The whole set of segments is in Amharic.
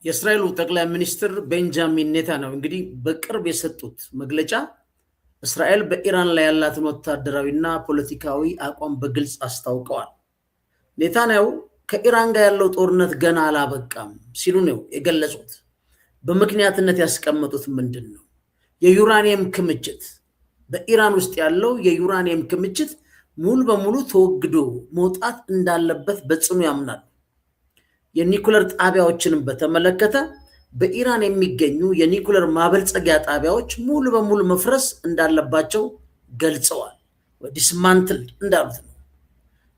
የእስራኤሉ ጠቅላይ ሚኒስትር ቤንጃሚን ኔታንያሁ እንግዲህ በቅርብ የሰጡት መግለጫ እስራኤል በኢራን ላይ ያላትን ወታደራዊና ፖለቲካዊ አቋም በግልጽ አስታውቀዋል። ኔታንያሁ ከኢራን ጋር ያለው ጦርነት ገና አላበቃም ሲሉ ነው የገለጹት። በምክንያትነት ያስቀመጡት ምንድነው? የዩራኒየም ክምችት በኢራን ውስጥ ያለው የዩራኒየም ክምችት ሙሉ በሙሉ ተወግዶ መውጣት እንዳለበት በጽኑ ያምናሉ። የኒኩለር ጣቢያዎችንም በተመለከተ በኢራን የሚገኙ የኒኩለር ማበልጸጊያ ጣቢያዎች ሙሉ በሙሉ መፍረስ እንዳለባቸው ገልጸዋል። ዲስማንትል እንዳሉት ነው።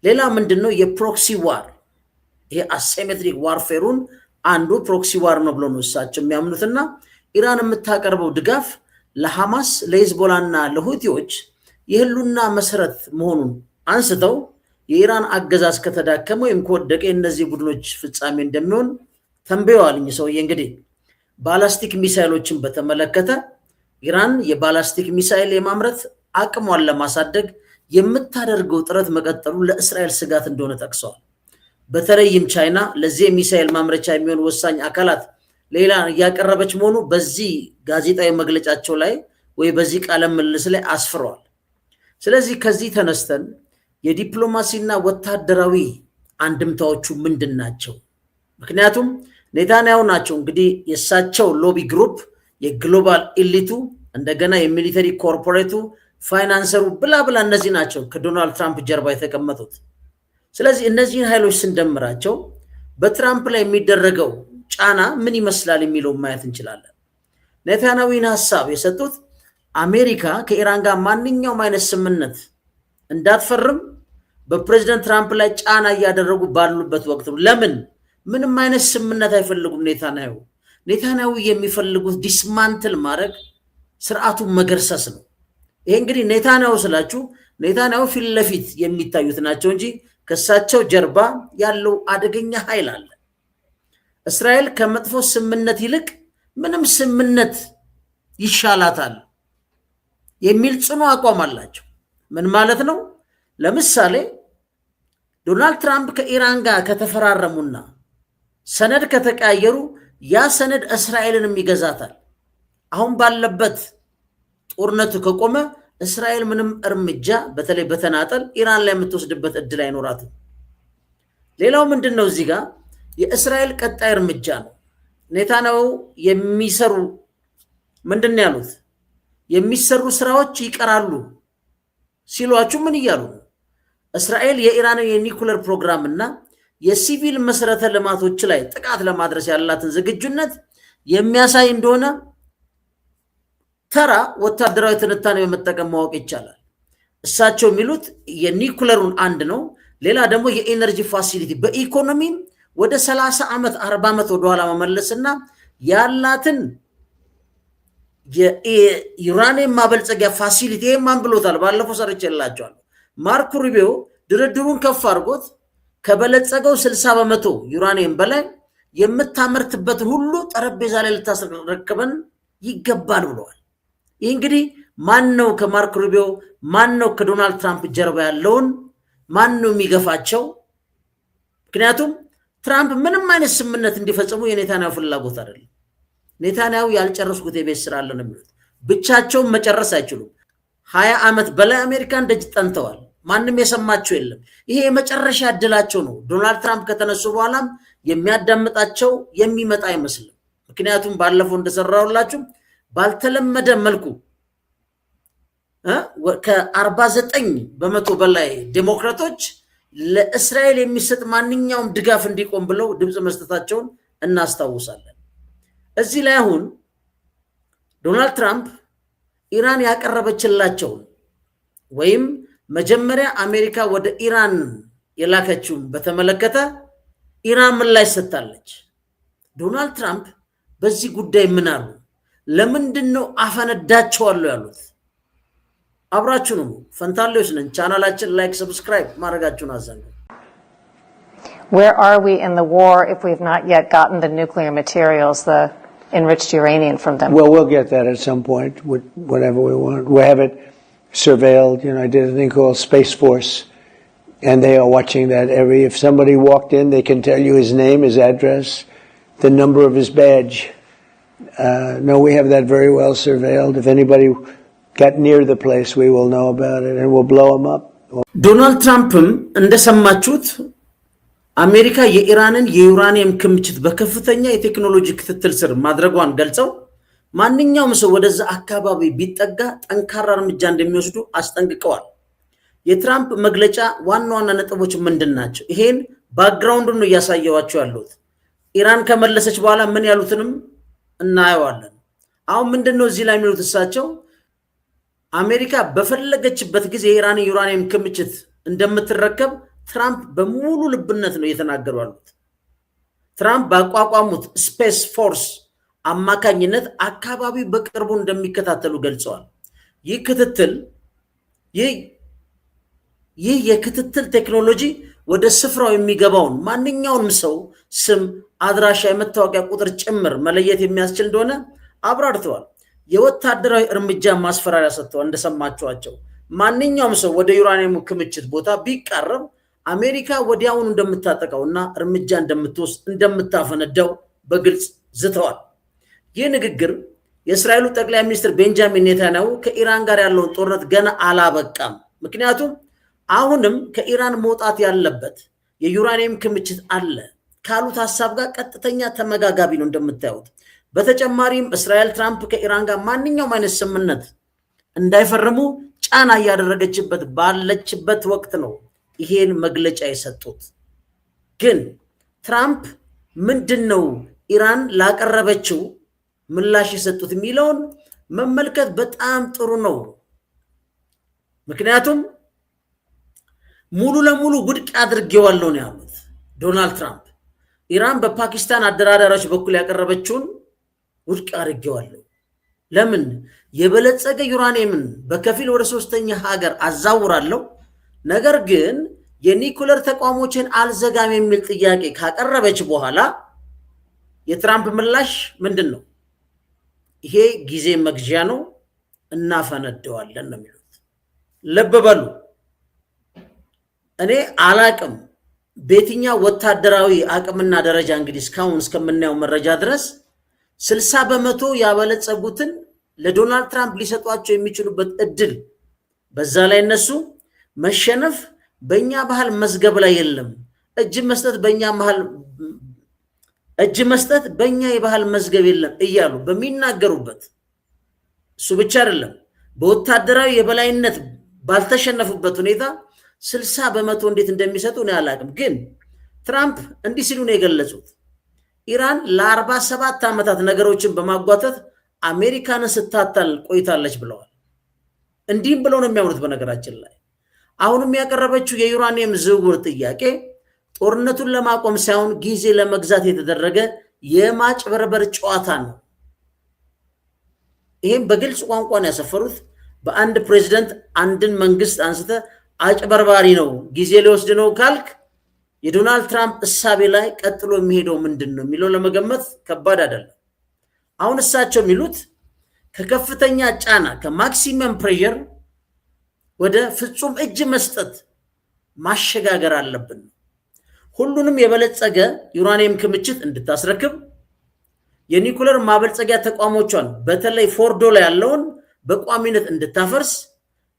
ሌላ ምንድነው? የፕሮክሲ ዋር ይሄ አሲሜትሪክ ዋርፌሩን አንዱ ፕሮክሲ ዋር ነው ብሎ ነው እሳቸው የሚያምኑትና ኢራን የምታቀርበው ድጋፍ ለሐማስ ለሂዝቦላና ለሁቲዎች የህሉና መሰረት መሆኑን አንስተው የኢራን አገዛዝ ከተዳከመ ወይም ከወደቀ እነዚህ ቡድኖች ፍጻሜ እንደሚሆን ተንበየዋል። ሰውዬ እንግዲህ ባላስቲክ ሚሳይሎችን በተመለከተ ኢራን የባላስቲክ ሚሳይል የማምረት አቅሟን ለማሳደግ የምታደርገው ጥረት መቀጠሉ ለእስራኤል ስጋት እንደሆነ ጠቅሰዋል። በተለይም ቻይና ለዚህ ሚሳይል ማምረቻ የሚሆን ወሳኝ አካላት ሌላ ያቀረበች መሆኑ በዚህ ጋዜጣዊ መግለጫቸው ላይ ወይ በዚህ ቃለ ምልልስ ላይ አስፍረዋል። ስለዚህ ከዚህ ተነስተን የዲፕሎማሲና ወታደራዊ አንድምታዎቹ ምንድን ናቸው? ምክንያቱም ኔታንያሁ ናቸው እንግዲህ የእሳቸው ሎቢ ግሩፕ የግሎባል ኢሊቱ እንደገና የሚሊተሪ ኮርፖሬቱ ፋይናንሰሩ ብላ እነዚህ ናቸው ከዶናልድ ትራምፕ ጀርባ የተቀመጡት። ስለዚህ እነዚህን ኃይሎች ስንደምራቸው በትራምፕ ላይ የሚደረገው ጫና ምን ይመስላል የሚለው ማየት እንችላለን። ኔታንያሁን ሐሳብ የሰጡት አሜሪካ ከኢራን ጋር ማንኛውም አይነት ስምምነት እንዳትፈርም በፕሬዝዳንት ትራምፕ ላይ ጫና እያደረጉ ባሉበት ወቅት ለምን ምንም አይነት ስምምነት አይፈልጉም? ኔታንያሁ የሚፈልጉት ዲስማንትል ማድረግ ስርዓቱን መገርሰስ ነው። ይሄ እንግዲህ ኔታንያሁ ስላችሁ ኔታንያሁ ፊት ለፊት የሚታዩት ናቸው እንጂ ከሳቸው ጀርባ ያለው አደገኛ ኃይል አለ። እስራኤል ከመጥፎ ስምምነት ይልቅ ምንም ስምምነት ይሻላታል የሚል ጽኑ አቋም አላቸው። ምን ማለት ነው? ለምሳሌ ዶናልድ ትራምፕ ከኢራን ጋር ከተፈራረሙና ሰነድ ከተቀያየሩ ያ ሰነድ እስራኤልንም ይገዛታል። አሁን ባለበት ጦርነቱ ከቆመ እስራኤል ምንም እርምጃ በተለይ በተናጠል ኢራን ላይ የምትወስድበት እድል አይኖራትም። ሌላው ምንድነው? እዚህ ጋር የእስራኤል ቀጣይ እርምጃ ነው። ኔታንያሁ የሚሰሩ ምንድነው ያሉት? የሚሰሩ ስራዎች ይቀራሉ ሲሏችሁ ምን እያሉ ነው? እስራኤል የኢራን የኒኩለር ፕሮግራም እና የሲቪል መሰረተ ልማቶች ላይ ጥቃት ለማድረስ ያላትን ዝግጁነት የሚያሳይ እንደሆነ ተራ ወታደራዊ ትንታኔ በመጠቀም ማወቅ ይቻላል። እሳቸው የሚሉት የኒኩለሩን አንድ ነው። ሌላ ደግሞ የኤነርጂ ፋሲሊቲ በኢኮኖሚም ወደ 30 ዓመት 40 ዓመት ወደኋላ መመለስና ያላትን የዩራኒየም ማበልጸጊያ ፋሲሊቲ ማን ብሎታል? ባለፈው ሰርቼላችኋለሁ። ማርኮ ሩቢዮ ድርድሩን ከፍ አድርጎት ከበለጸገው 60% ዩራኒየም በላይ የምታመርትበትን ሁሉ ጠረጴዛ ላይ ልታስረክበን ይገባል ብለዋል። ይህ እንግዲህ ማን ነው ከማርኮ ሩቢዮ ማን ነው ከዶናልድ ትራምፕ ጀርባ ያለውን ማን ነው የሚገፋቸው? ምክንያቱም ትራምፕ ምንም አይነት ስምምነት እንዲፈጽሙ የኔታንያሁ ፍላጎት አይደለም። ኔታንያሁ ያልጨረሱት የቤት ስራ አለ ነው የሚሉት። ብቻቸውን መጨረስ አይችሉም። 20 ዓመት በላይ አሜሪካን ደጅ ጠንተዋል። ማንም የሰማቸው የለም። ይሄ የመጨረሻ እድላቸው ነው። ዶናልድ ትራምፕ ከተነሱ በኋላም የሚያዳምጣቸው የሚመጣ አይመስልም። ምክንያቱም ባለፈው እንደሰራሁላችሁ ባልተለመደ መልኩ ከ49% በላይ ዴሞክራቶች ለእስራኤል የሚሰጥ ማንኛውም ድጋፍ እንዲቆም ብለው ድምፅ መስጠታቸውን እናስታውሳለን። እዚህ ላይ አሁን ዶናልድ ትራምፕ ኢራን ያቀረበችላቸውን ወይም መጀመሪያ አሜሪካ ወደ ኢራን የላከችውን በተመለከተ ኢራን ምላሽ ሰጥታለች። ዶናልድ ትራምፕ በዚህ ጉዳይ ምን አሉ? ለምንድነው አፈነዳቸዋለሁ ያሉት? አብራችሁ ነው። ፈንታሌዎች ነን። ቻናላችን ላይክ ሰብስክራይብ ማድረጋችሁን አዘንጉ። Where are we in the war if we've not yet gotten the nuclear materials, the enriched uranium from them? Well, we'll get that at some point, whatever we want. We have it surveilled. I did a thing called Space Force, and they are watching that if somebody walked in, they can tell you his name, his address, the number of his badge. No, we have that very well surveilled. If anybody got near the place, we will know about it and we'll blow him up. ዶናልድ ትራምፕም እንደሰማችሁት አሜሪካ የኢራንን የዩራኒየም ክምችት በከፍተኛ የቴክኖሎጂ ክትትል ስር ማድረጓን ገልጸው ማንኛውም ሰው ወደዛ አካባቢ ቢጠጋ ጠንካራ እርምጃ እንደሚወስዱ አስጠንቅቀዋል። የትራምፕ መግለጫ ዋና ዋና ነጥቦች ምንድናቸው? ይሄን ባክግራውንዱን ነው ያሳየዋቸው ያሉት። ኢራን ከመለሰች በኋላ ምን ያሉትንም እናየዋለን። አሁን ምንድነው እዚህ ላይ የሚሉት እሳቸው አሜሪካ በፈለገችበት ጊዜ የኢራን ዩራኒየም ክምችት እንደምትረከብ ትራምፕ በሙሉ ልብነት ነው እየተናገሩ ያሉት። ትራምፕ ባቋቋሙት ስፔስ ፎርስ አማካኝነት አካባቢ በቅርቡ እንደሚከታተሉ ገልጸዋል። ይህ የክትትል ቴክኖሎጂ ወደ ስፍራው የሚገባውን ማንኛውንም ሰው ስም፣ አድራሻ፣ የመታወቂያ ቁጥር ጭምር መለየት የሚያስችል እንደሆነ አብራርተዋል። የወታደራዊ እርምጃ ማስፈራሪያ ሰጥተዋል። እንደሰማችኋቸው ማንኛውም ሰው ወደ ዩራኒየሙ ክምችት ቦታ ቢቃረብ አሜሪካ ወዲያውኑ እንደምታጠቃውና እርምጃ እንደምትወስድ እንደምታፈነዳው በግልጽ ዝተዋል። ይህ ንግግር የእስራኤሉ ጠቅላይ ሚኒስትር ቤንጃሚን ኔታንያሁ ከኢራን ጋር ያለውን ጦርነት ገና አላበቃም፣ ምክንያቱም አሁንም ከኢራን መውጣት ያለበት የዩራኒየም ክምችት አለ ካሉት ሀሳብ ጋር ቀጥተኛ ተመጋጋቢ ነው እንደምታዩት። በተጨማሪም እስራኤል ትራምፕ ከኢራን ጋር ማንኛውም አይነት ስምምነት እንዳይፈርሙ ጫና እያደረገችበት ባለችበት ወቅት ነው ይሄን መግለጫ የሰጡት። ግን ትራምፕ ምንድነው ኢራን ላቀረበችው ምላሽ የሰጡት የሚለውን መመልከት በጣም ጥሩ ነው። ምክንያቱም ሙሉ ለሙሉ ውድቅ አድርጌዋለሁ ነው ያሉት ዶናልድ ትራምፕ። ኢራን በፓኪስታን አደራዳሪዎች በኩል ያቀረበችውን ውድቅ አድርጌዋለሁ። ለምን? የበለጸገ ዩራኒየምን በከፊል ወደ ሶስተኛ ሀገር አዛውራለሁ፣ ነገር ግን የኒኩለር ተቋሞችን አልዘጋም የሚል ጥያቄ ካቀረበች በኋላ የትራምፕ ምላሽ ምንድን ነው? ይሄ ጊዜ መግዣ ነው፣ እናፈነደዋለን ነው የሚሉት። ልብ በሉ። እኔ አላቅም በየትኛው ወታደራዊ አቅምና ደረጃ እንግዲህ እስካሁን እስከምናየው መረጃ ድረስ 60% ያበለጸጉትን ለዶናልድ ትራምፕ ሊሰጧቸው የሚችሉበት እድል፣ በዛ ላይ እነሱ መሸነፍ በእኛ ባህል መዝገብ ላይ የለም፣ እጅ መስጠት በእኛ የባህል መዝገብ የለም እያሉ በሚናገሩበት፣ እሱ ብቻ አይደለም በወታደራዊ የበላይነት ባልተሸነፉበት ሁኔታ 60% እንዴት እንደሚሰጡ ነው ያላቅም። ግን ትራምፕ እንዲህ ሲሉ ነው የገለጹት። ኢራን ለ47 ዓመታት ነገሮችን በማጓተት አሜሪካንን ስታታል ቆይታለች ብለዋል። እንዲህም ብለው ነው የሚያምኑት። በነገራችን ላይ አሁንም ያቀረበችው የዩራኒየም ዝውውር ጥያቄ ጦርነቱን ለማቆም ሳይሆን ጊዜ ለመግዛት የተደረገ የማጭበርበር ጨዋታ ነው። ይህም በግልጽ ቋንቋ ነው ያሰፈሩት። በአንድ ፕሬዚደንት አንድን መንግስት አንስተ አጭበርባሪ ነው፣ ጊዜ ሊወስድ ነው ካልክ የዶናልድ ትራምፕ እሳቤ ላይ ቀጥሎ የሚሄደው ምንድን ነው የሚለው ለመገመት ከባድ አይደለም። አሁን እሳቸው የሚሉት ከከፍተኛ ጫና ከማክሲመም ፕሬሸር ወደ ፍጹም እጅ መስጠት ማሸጋገር አለብን። ሁሉንም የበለጸገ ዩራኒየም ክምችት እንድታስረክብ፣ የኒኩለር ማበልጸጊያ ተቋሞቿን በተለይ ፎርዶ ላይ ያለውን በቋሚነት እንድታፈርስ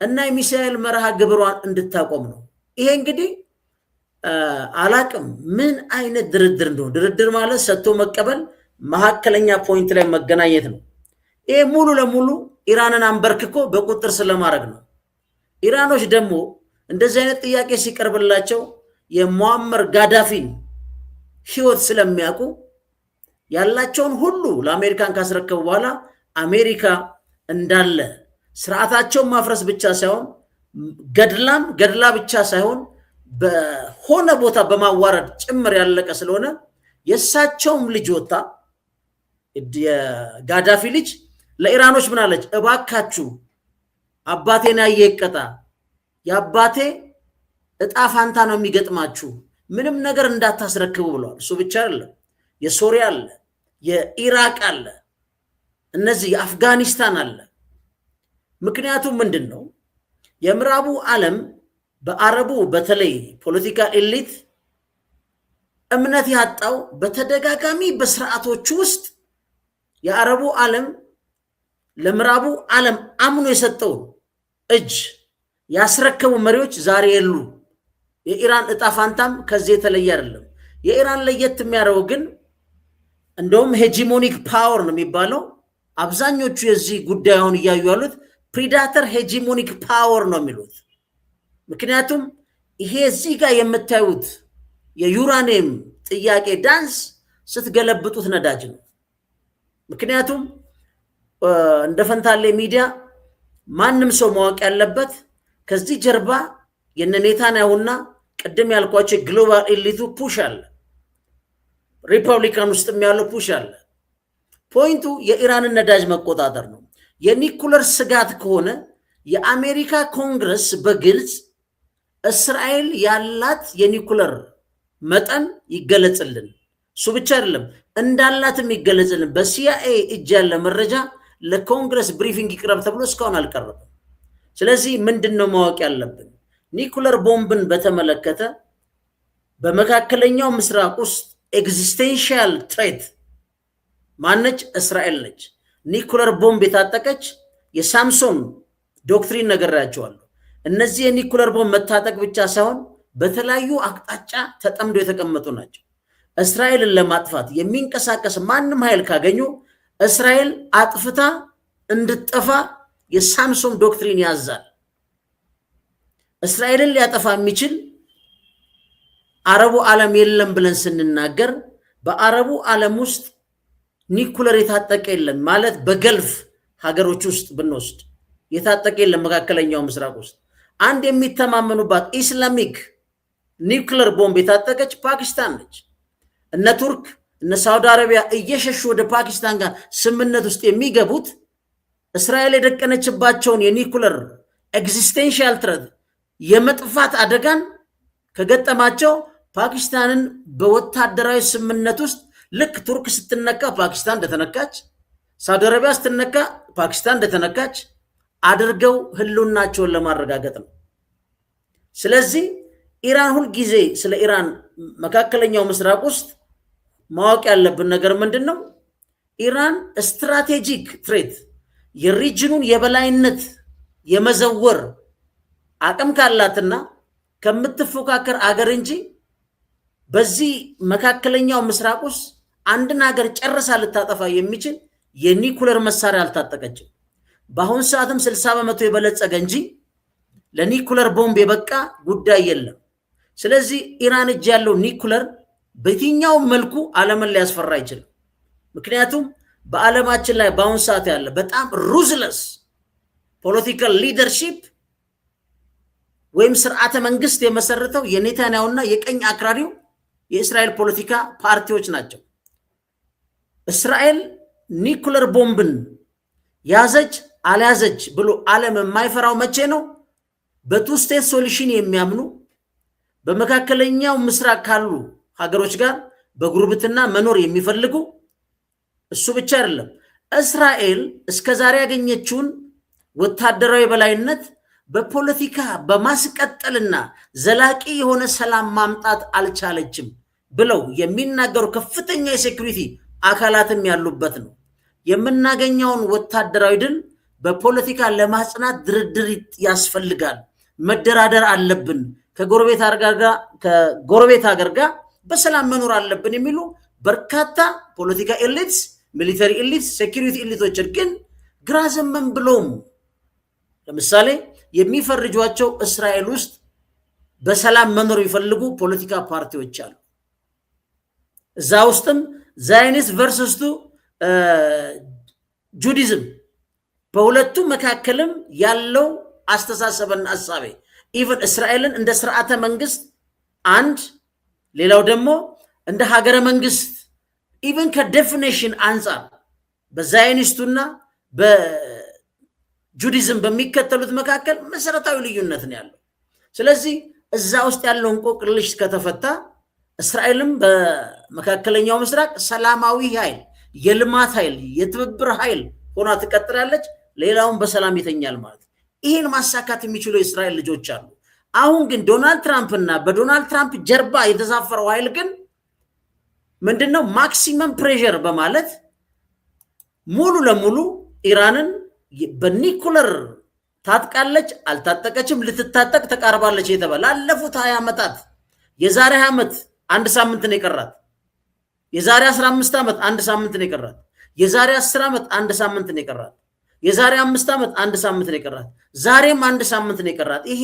እና የሚሳኤል መርሃ ግብሯን እንድታቆም ነው። ይሄ እንግዲህ አላቅም ምን አይነት ድርድር እንደሆነ። ድርድር ማለት ሰጥቶ መቀበል፣ መካከለኛ ፖይንት ላይ መገናኘት ነው። ይሄ ሙሉ ለሙሉ ኢራንን አንበርክኮ በቁጥጥር ስለማድረግ ነው። ኢራኖች ደግሞ እንደዚህ አይነት ጥያቄ ሲቀርብላቸው የሙአመር ጋዳፊን ህይወት ስለሚያውቁ ያላቸውን ሁሉ ለአሜሪካን ካስረከቡ በኋላ አሜሪካ እንዳለ ስርዓታቸውን ማፍረስ ብቻ ሳይሆን ገድላ ብቻ ሳይሆን በሆነ ቦታ በማዋረድ ጭምር ያለቀ ስለሆነ የእሳቸውም ልጅ ወጣ የጋዳፊ ልጅ ለኢራኖች ምን አለች? እባካችሁ አባቴን ያየ ይቀጣ፣ የአባቴ እጣ ፋንታ ነው የሚገጥማችሁ፣ ምንም ነገር እንዳታስረክቡ ብለዋል። እሱ ብቻ አይደለም፣ የሶሪያ አለ፣ የኢራቅ አለ፣ እነዚህ የአፍጋኒስታን አለ። ምክንያቱም ምንድን ነው የምዕራቡ ዓለም በአረቡ በተለይ ፖለቲካ ኤሊት እምነት ያጣው በተደጋጋሚ በስርዓቶች ውስጥ የአረቡ ዓለም ለምዕራቡ ዓለም አምኖ የሰጠው እጅ ያስረከቡ መሪዎች ዛሬ የሉ። የኢራን እጣ ፋንታም ከዚህ የተለየ አይደለም። የኢራን ለየት የሚያደርገው ግን እንደውም ሄጂሞኒክ ፓወር ነው የሚባለው። አብዛኞቹ የዚህ ጉዳይ አሁን እያዩ ያሉት ፕሪዳተር ሄጂሞኒክ ፓወር ነው የሚሉት። ምክንያቱም ይሄ እዚህ ጋር የምታዩት የዩራኒየም ጥያቄ ዳንስ ስትገለብጡት ነዳጅ ነው። ምክንያቱም እንደ ፈንታሌ ሚዲያ ማንም ሰው ማወቅ ያለበት ከዚህ ጀርባ የነ ኔታንያሁና ቅድም ያልኳቸው ግሎባል ኤሊቱ ፑሽ አለ። ሪፐብሊካን ውስጥ ያለው ፑሽ አለ። ፖይንቱ የኢራንን ነዳጅ መቆጣጠር ነው። የኒኩለር ስጋት ከሆነ የአሜሪካ ኮንግረስ በግልጽ እስራኤል ያላት የኒኩለር መጠን ይገለጽልን። እሱ ብቻ አይደለም እንዳላትም ይገለጽልን። በሲአይኤ እጅ ያለ መረጃ ለኮንግረስ ብሪፊንግ ይቅረብ ተብሎ እስካሁን አልቀረበም። ስለዚህ ምንድነው ማወቅ ያለብን? ኒኩለር ቦምብን በተመለከተ በመካከለኛው ምስራቅ ውስጥ ኤግዚስቴንሻል ትሬት ማነች? እስራኤል ነች። ኒኩለር ቦምብ የታጠቀች የሳምሶን ዶክትሪን ነገራቸዋለሁ። እነዚህ የኒኩለር ቦምብ መታጠቅ ብቻ ሳይሆን በተለያዩ አቅጣጫ ተጠምዶ የተቀመጡ ናቸው። እስራኤልን ለማጥፋት የሚንቀሳቀስ ማንም ኃይል ካገኙ እስራኤል አጥፍታ እንድትጠፋ የሳምሶን ዶክትሪን ያዛል። እስራኤልን ሊያጠፋ የሚችል አረቡ ዓለም የለም ብለን ስንናገር በአረቡ ዓለም ውስጥ ኒኩለር የታጠቀ የለም ማለት በገልፍ ሀገሮች ውስጥ ብንወስድ የታጠቀ የለም። መካከለኛው ምስራቅ ውስጥ አንድ የሚተማመኑባት ኢስላሚክ ኒኩለር ቦምብ የታጠቀች ፓኪስታን ነች። እነ ቱርክ እነ ሳውዲ አረቢያ እየሸሹ ወደ ፓኪስታን ጋር ስምምነት ውስጥ የሚገቡት እስራኤል የደቀነችባቸውን የኒኩለር ኤግዚስቴንሻል ትሬት የመጥፋት አደጋን ከገጠማቸው ፓኪስታንን በወታደራዊ ስምምነት ውስጥ ልክ ቱርክ ስትነካ ፓኪስታን እንደተነካች፣ ሳውዲ አረቢያ ስትነካ ፓኪስታን እንደተነካች አድርገው ህልውናቸውን ለማረጋገጥ ነው። ስለዚህ ኢራን ሁልጊዜ ስለ ኢራን መካከለኛው ምስራቅ ውስጥ ማወቅ ያለብን ነገር ምንድን ነው? ኢራን ስትራቴጂክ ትሬት የሪጅኑን የበላይነት የመዘወር አቅም ካላትና ከምትፎካከር አገር እንጂ በዚህ መካከለኛው ምስራቅ ውስጥ አንድን ሀገር ጨርሳ ልታጠፋ የሚችል የኒኩለር መሳሪያ አልታጠቀችም። በአሁን ሰዓትም 60% የበለጸገ እንጂ ለኒኩለር ቦምብ የበቃ ጉዳይ የለም። ስለዚህ ኢራን እጅ ያለው ኒኩለር በየትኛው መልኩ ዓለምን ሊያስፈራ አይችልም። ምክንያቱም በዓለማችን ላይ በአሁን ሰዓት ያለ በጣም ሩዝለስ ፖለቲካል ሊደርሺፕ ወይም ስርዓተ መንግስት የመሰረተው የኔታንያሁና የቀኝ አክራሪው የእስራኤል ፖለቲካ ፓርቲዎች ናቸው። እስራኤል ኒኩለር ቦምብን ያዘች አልያዘች ብሎ ዓለም የማይፈራው መቼ ነው? በቱ ስቴት ሶሉሽን የሚያምኑ በመካከለኛው ምስራቅ ካሉ ሀገሮች ጋር በጉርብትና መኖር የሚፈልጉ። እሱ ብቻ አይደለም፣ እስራኤል እስከዛሬ ያገኘችውን ወታደራዊ በላይነት በፖለቲካ በማስቀጠልና ዘላቂ የሆነ ሰላም ማምጣት አልቻለችም ብለው የሚናገሩ ከፍተኛ የሴኩሪቲ አካላትም ያሉበት ነው። የምናገኘውን ወታደራዊ ድል በፖለቲካ ለማጽናት ድርድር ያስፈልጋል፣ መደራደር አለብን፣ ከጎረቤት ሀገር ጋር በሰላም መኖር አለብን የሚሉ በርካታ ፖለቲካ ኤሊትስ፣ ሚሊተሪ ኤሊትስ፣ ሴኩሪቲ ኤሊቶችን ግን ግራ ዘመም ብለውም ለምሳሌ የሚፈርጇቸው እስራኤል ውስጥ በሰላም መኖር የሚፈልጉ ፖለቲካ ፓርቲዎች አሉ። እዛ ውስጥም ዛይኒስት ቨርሰስ ጁዲዝም በሁለቱ መካከልም ያለው አስተሳሰብና ሐሳቤ ኢቨን እስራኤልን እንደ ስርዓተ መንግስት አንድ፣ ሌላው ደግሞ እንደ ሀገረ መንግስት ኢቨን ከዴፊኒሽን አንጻር በዛይኒስቱና በጁዲዝም በሚከተሉት መካከል መሰረታዊ ልዩነት ነው ያለው። ስለዚህ እዛ ውስጥ ያለው እንቆቅልሽ ከተፈታ እስራኤልም በመካከለኛው ምስራቅ ሰላማዊ ኃይል፣ የልማት ኃይል፣ የትብብር ኃይል ሆና ትቀጥላለች። ሌላውን በሰላም ይተኛል ማለት። ይህን ማሳካት የሚችሉ የእስራኤል ልጆች አሉ። አሁን ግን ዶናልድ ትራምፕ እና በዶናልድ ትራምፕ ጀርባ የተሳፈረው ኃይል ግን ምንድነው ማክሲመም ፕሬሸር በማለት ሙሉ ለሙሉ ኢራንን በኒኩለር ታጥቃለች አልታጠቀችም ልትታጠቅ ተቃርባለች የተባለ ላለፉት 20 ዓመታት የዛሬ ዓመት አንድ ሳምንት ነው የቀራት የዛሬ 15 ዓመት አንድ ሳምንት ነው የቀራት የዛሬ 10 ዓመት አንድ ሳምንት ነው የቀራት የዛሬ 5 ዓመት አንድ ሳምንት ነው የቀራት ዛሬም አንድ ሳምንት ነው የቀራት ይሄ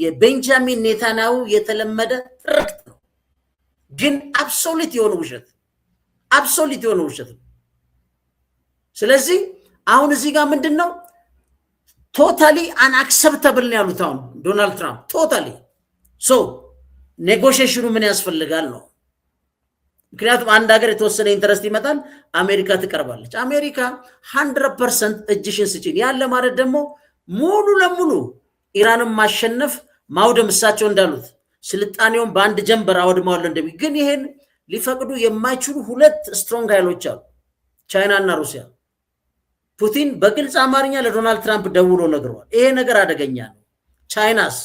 የቤንጃሚን ኔታንያሁ የተለመደ ትርክት ነው ግን አብሶሉት የሆነ ውሸት ስለዚህ አሁን እዚህ ጋር ምንድነው ቶታሊ አንአክሰፕተብል ነው ያሉት አሁን ዶናልድ ትራምፕ ቶታሊ ሶ ኔጎሺዬሽኑ ምን ያስፈልጋል ነው ምክንያቱም አንድ ሀገር የተወሰነ ኢንተረስት ይመጣል አሜሪካ ትቀርባለች አሜሪካ 100% እጅሽን ስጪን ያለ ማለት ደግሞ ሙሉ ለሙሉ ኢራንን ማሸነፍ ማውደም እሳቸው እንዳሉት ስልጣኔውን በአንድ ጀንበር አወድማዋል እንደሚ ግን ይሄን ሊፈቅዱ የማይችሉ ሁለት ስትሮንግ ኃይሎች አሉ ቻይና እና ሩሲያ ፑቲን በግልጽ አማርኛ ለዶናልድ ትራምፕ ደውሎ ነግሯል ይሄ ነገር አደገኛ ነው ቻይናስ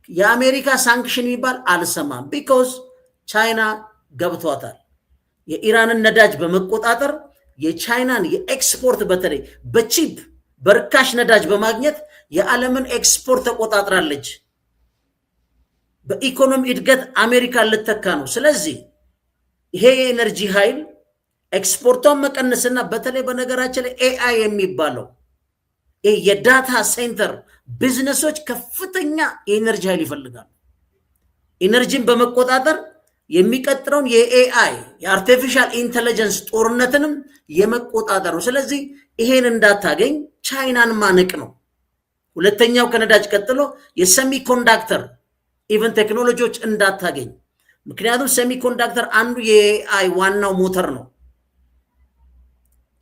የአሜሪካ ሳንክሽን ይባል አልሰማም ቢኮዝ ቻይና ገብቷታል የኢራንን ነዳጅ በመቆጣጠር የቻይናን የኤክስፖርት በተለይ በቺፕ በርካሽ ነዳጅ በማግኘት የዓለምን ኤክስፖርት ተቆጣጥራለች በኢኮኖሚ እድገት አሜሪካ ልተካ ነው ስለዚህ ይሄ የኤነርጂ ኃይል ኤክስፖርቷን መቀነስና በተለይ በነገራችን ላይ ኤአይ የሚባለው የዳታ ሴንተር ቢዝነሶች ከፍተኛ የኤነርጂ ኃይል ይፈልጋሉ ኤነርጂን በመቆጣጠር የሚቀጥረውን የኤአይ የአርቲፊሻል ኢንተለጀንስ ጦርነትንም የመቆጣጠር ነው ስለዚህ ይሄን እንዳታገኝ ቻይናን ማነቅ ነው ሁለተኛው ከነዳጅ ቀጥሎ የሴሚኮንዳክተር ኢቨን ቴክኖሎጂዎች እንዳታገኝ ምክንያቱም ሴሚኮንዳክተር አንዱ የኤአይ ዋናው ሞተር ነው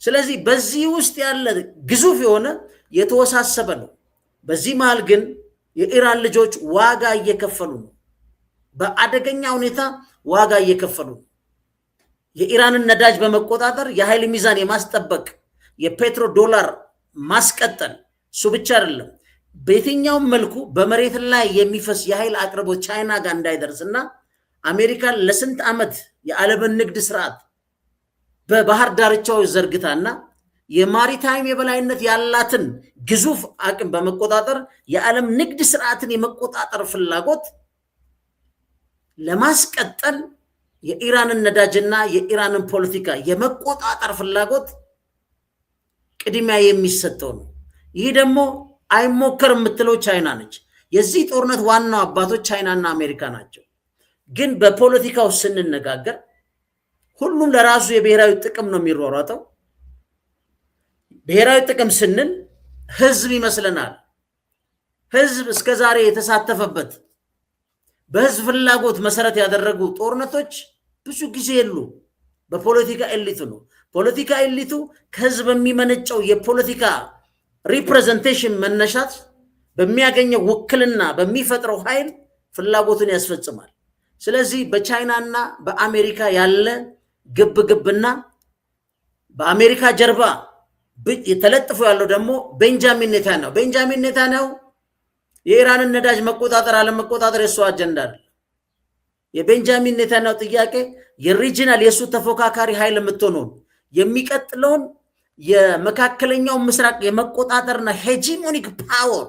ስለዚህ በዚህ ውስጥ ያለ ግዙፍ የሆነ የተወሳሰበ ነው በዚህ መሃል ግን የኢራን ልጆች ዋጋ እየከፈሉ ነው በአደገኛ ሁኔታ ዋጋ እየከፈሉ ነው የኢራንን ነዳጅ በመቆጣጠር የኃይል ሚዛን የማስጠበቅ የፔትሮ ዶላር ማስቀጠል እሱ ብቻ አይደለም በየትኛውም መልኩ በመሬት ላይ የሚፈስ የኃይል አቅርቦት ቻይና ጋር እንዳይደርስና አሜሪካን ለስንት ዓመት የዓለምን ንግድ ስርዓት በባህር ዳርቻው ዘርግታና የማሪታይም የበላይነት ያላትን ግዙፍ አቅም በመቆጣጠር የዓለም ንግድ ስርዓትን የመቆጣጠር ፍላጎት ለማስቀጠል የኢራንን ነዳጅና የኢራንን ፖለቲካ የመቆጣጠር ፍላጎት ቅድሚያ የሚሰጠው ነው ይህ ደግሞ አይሞከር የምትለው ቻይና ነች የዚህ ጦርነት ዋናው አባቶች ቻይናና አሜሪካ ናቸው ግን በፖለቲካው ስንነጋገር ሁሉም ለራሱ የብሔራዊ ጥቅም ነው የሚሯሯጠው ብሔራዊ ጥቅም ስንል ህዝብ ይመስለናል ህዝብ እስከዛሬ የተሳተፈበት በህዝብ ፍላጎት መሰረት ያደረጉ ጦርነቶች ብዙ ጊዜ የሉ በፖለቲካ ኤሊቱ ነው ፖለቲካ ኤሊቱ ከህዝብ የሚመነጨው የፖለቲካ ሪፕሬዘንቴሽን መነሻት በሚያገኘው ውክልና በሚፈጥረው ኃይል ፍላጎቱን ያስፈጽማል ስለዚህ በቻይናና በአሜሪካ ያለ ግብግብና በአሜሪካ ጀርባ የተለጥፎ ያለው ደግሞ ቤንጃሚን ኔታንያሁ የኢራንን ነዳጅ መቆጣጠር አለመቆጣጠር የሱ አጀንዳ አይደል የቤንጃሚን ኔታንያሁ ጥያቄ የሪጂናል የሱ ተፎካካሪ ኃይል የምትሆነው የሚቀጥለውን የመካከለኛው ምስራቅ የመቆጣጠርና ሄጂሞኒክ ፓወር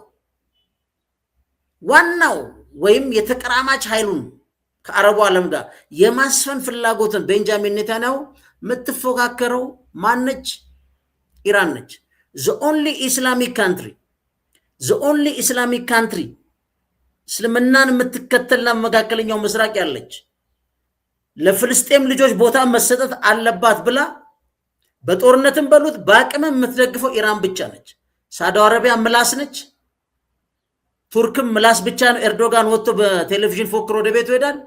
ዋናው ወይም የተቀራማች ኃይሉን ከአረቡ ዓለም ጋር የማስፈን ፍላጎትን ቤንጃሚን ኔታንያሁ የምትፎካከረው ማነች ኢራን ነች the only Islamic country እስልምናን የምትከተልና መካከለኛው ምስራቅ ያለች ለፍልስጤም ልጆች ቦታ መሰጠት አለባት ብላ በጦርነትም በሉት በአቅም የምትደግፈው ኢራን ብቻ ነች ሳውዲ አረቢያ ምላስ ነች ቱርክም ምላስ ብቻ ነው ኤርዶጋን ወጥቶ በቴሌቪዥን ፎክሮ ወደ ቤቱ ይሄዳል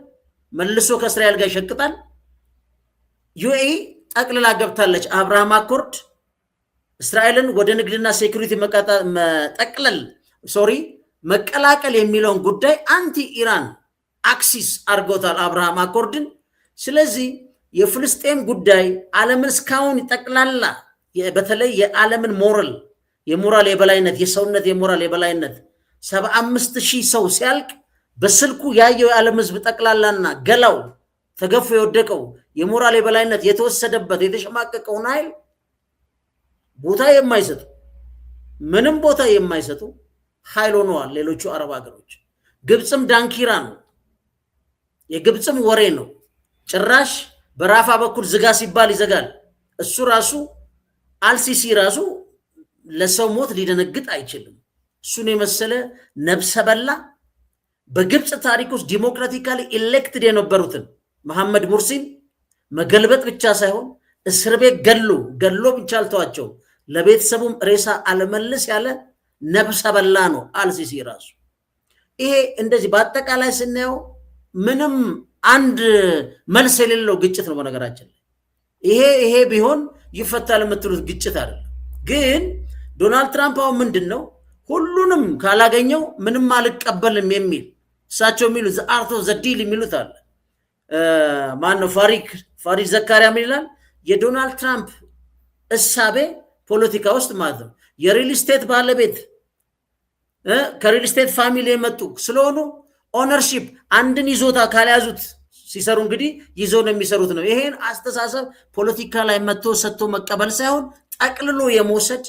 መልሶ ከእስራኤል ጋር ይሸቅጣል ዩኤኢ ጠቅልላ ገብታለች አብርሃም አኮርድ እስራኤልን ወደ ንግድና ሴኩሪቲ መቀላቀል የሚለውን ጉዳይ አንቲ ኢራን አክሲስ አድርጎታል አብርሃም አኮርድን ስለዚህ የፍልስጤም ጉዳይ ዓለምን እስካሁን ጠቅላላ በተለይ የዓለምን የሞራል የበላይነት የሰውነት የሞራል የበላይነት 75,000 ሰው ሲያልቅ በስልኩ ያየው የዓለም ህዝብ ጠቅላላና ገላው ተገፎ የወደቀው የሞራል የበላይነት የተወሰደበት የተሸማቀቀውን ኃይል ቦታ የማይሰጡ ምንም ቦታ የማይሰጡ ኃይል ሆነዋል ሌሎቹ አረብ ሀገሮች። ግብፅም ዳንኪራ ነው፣ የግብፅም ወሬ ነው። ጭራሽ በራፋ በኩል ዝጋ ሲባል ይዘጋል። እሱ ራሱ አልሲሲ ራሱ ለሰው ሞት ሊደነግጥ አይችልም። እሱን የመሰለ ነብሰ በላ በግብፅ ታሪክ ውስጥ ዲሞክራቲካሊ ኢሌክትድ የነበሩትን መሐመድ ሙርሲን መገልበጥ ብቻ ሳይሆን እስር ቤት ገሎ ብቻ አልተዋቸው፣ ለቤተሰቡም ሬሳ አልመልስ ያለ ነብሰ በላ ነው አልሲሲ ራሱ። ይሄ እንደዚህ በአጠቃላይ ስናየው ምንም አንድ መልስ የሌለው ግጭት ነው። በነገራችን ላይ ይሄ ቢሆን ይፈታል የምትሉት ግጭት አይደለም። ግን ዶናልድ ትራምፕ አሁን ምንድን ነው ሁሉንም ካላገኘው ምንም አልቀበልም የሚል እሳቸው የሚሉት አርት ኦፍ ዘ ዲል የሚሉት አለ። ማነው ፋሪክ ዘካሪያ ምን ይላል? የዶናልድ ትራምፕ እሳቤ ፖለቲካ ውስጥ ማለት ነው የሪል ስቴት ባለቤት ከሪል ስቴት ፋሚሊ የመጡ ስለሆኑ ኦነርሺፕ አንድን ይዞታ ካልያዙት ሲሰሩ እንግዲህ ይዞ ነው የሚሰሩት ነው። ይሄን አስተሳሰብ ፖለቲካ ላይ መጥቶ ሰጥቶ መቀበል ሳይሆን ጠቅልሎ የመውሰድ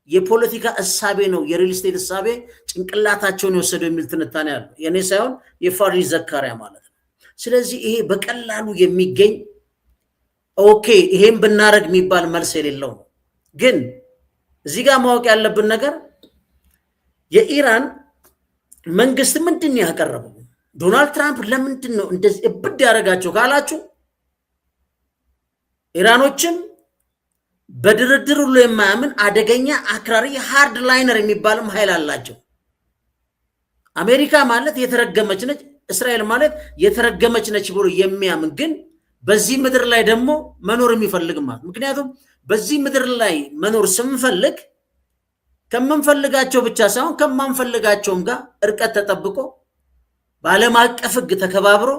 የፖለቲካ እሳቤ ነው። የሪል ስቴት እሳቤ ጭንቅላታቸውን የወሰደው የሚል ትንታኔ አለ። የኔ ሳይሆን የፋሪክ ዘካሪያ ማለት ነው። ስለዚህ ይሄ በቀላሉ የሚገኝ ኦኬ ይሄን ብናረግ የሚባል መልስ የሌለው ነው። ግን እዚህ ጋር ማወቅ ያለብን ነገር የኢራን መንግስት ምንድን ነው ያቀረበው? ዶናልድ ትራምፕ ለምንድን ነው እንደዚህ እብድ ያደረጋቸው ካላችሁ ኢራኖችም በድርድር ሁሉ የማያምን አደገኛ አክራሪ ሃርድ ላይነር የሚባልም ኃይል አላቸው። አሜሪካ ማለት የተረገመች ነች፣ እስራኤል ማለት የተረገመች ነች ብሎ የሚያምን ግን በዚህ ምድር ላይ ደግሞ መኖር የሚፈልግ ማለት ምክንያቱም በዚህ ምድር ላይ መኖር ስንፈልግ ከምንፈልጋቸው ብቻ ሳይሆን ከማንፈልጋቸውም ጋር እርቀት ተጠብቆ በዓለም አቀፍ ሕግ ተከባብሮ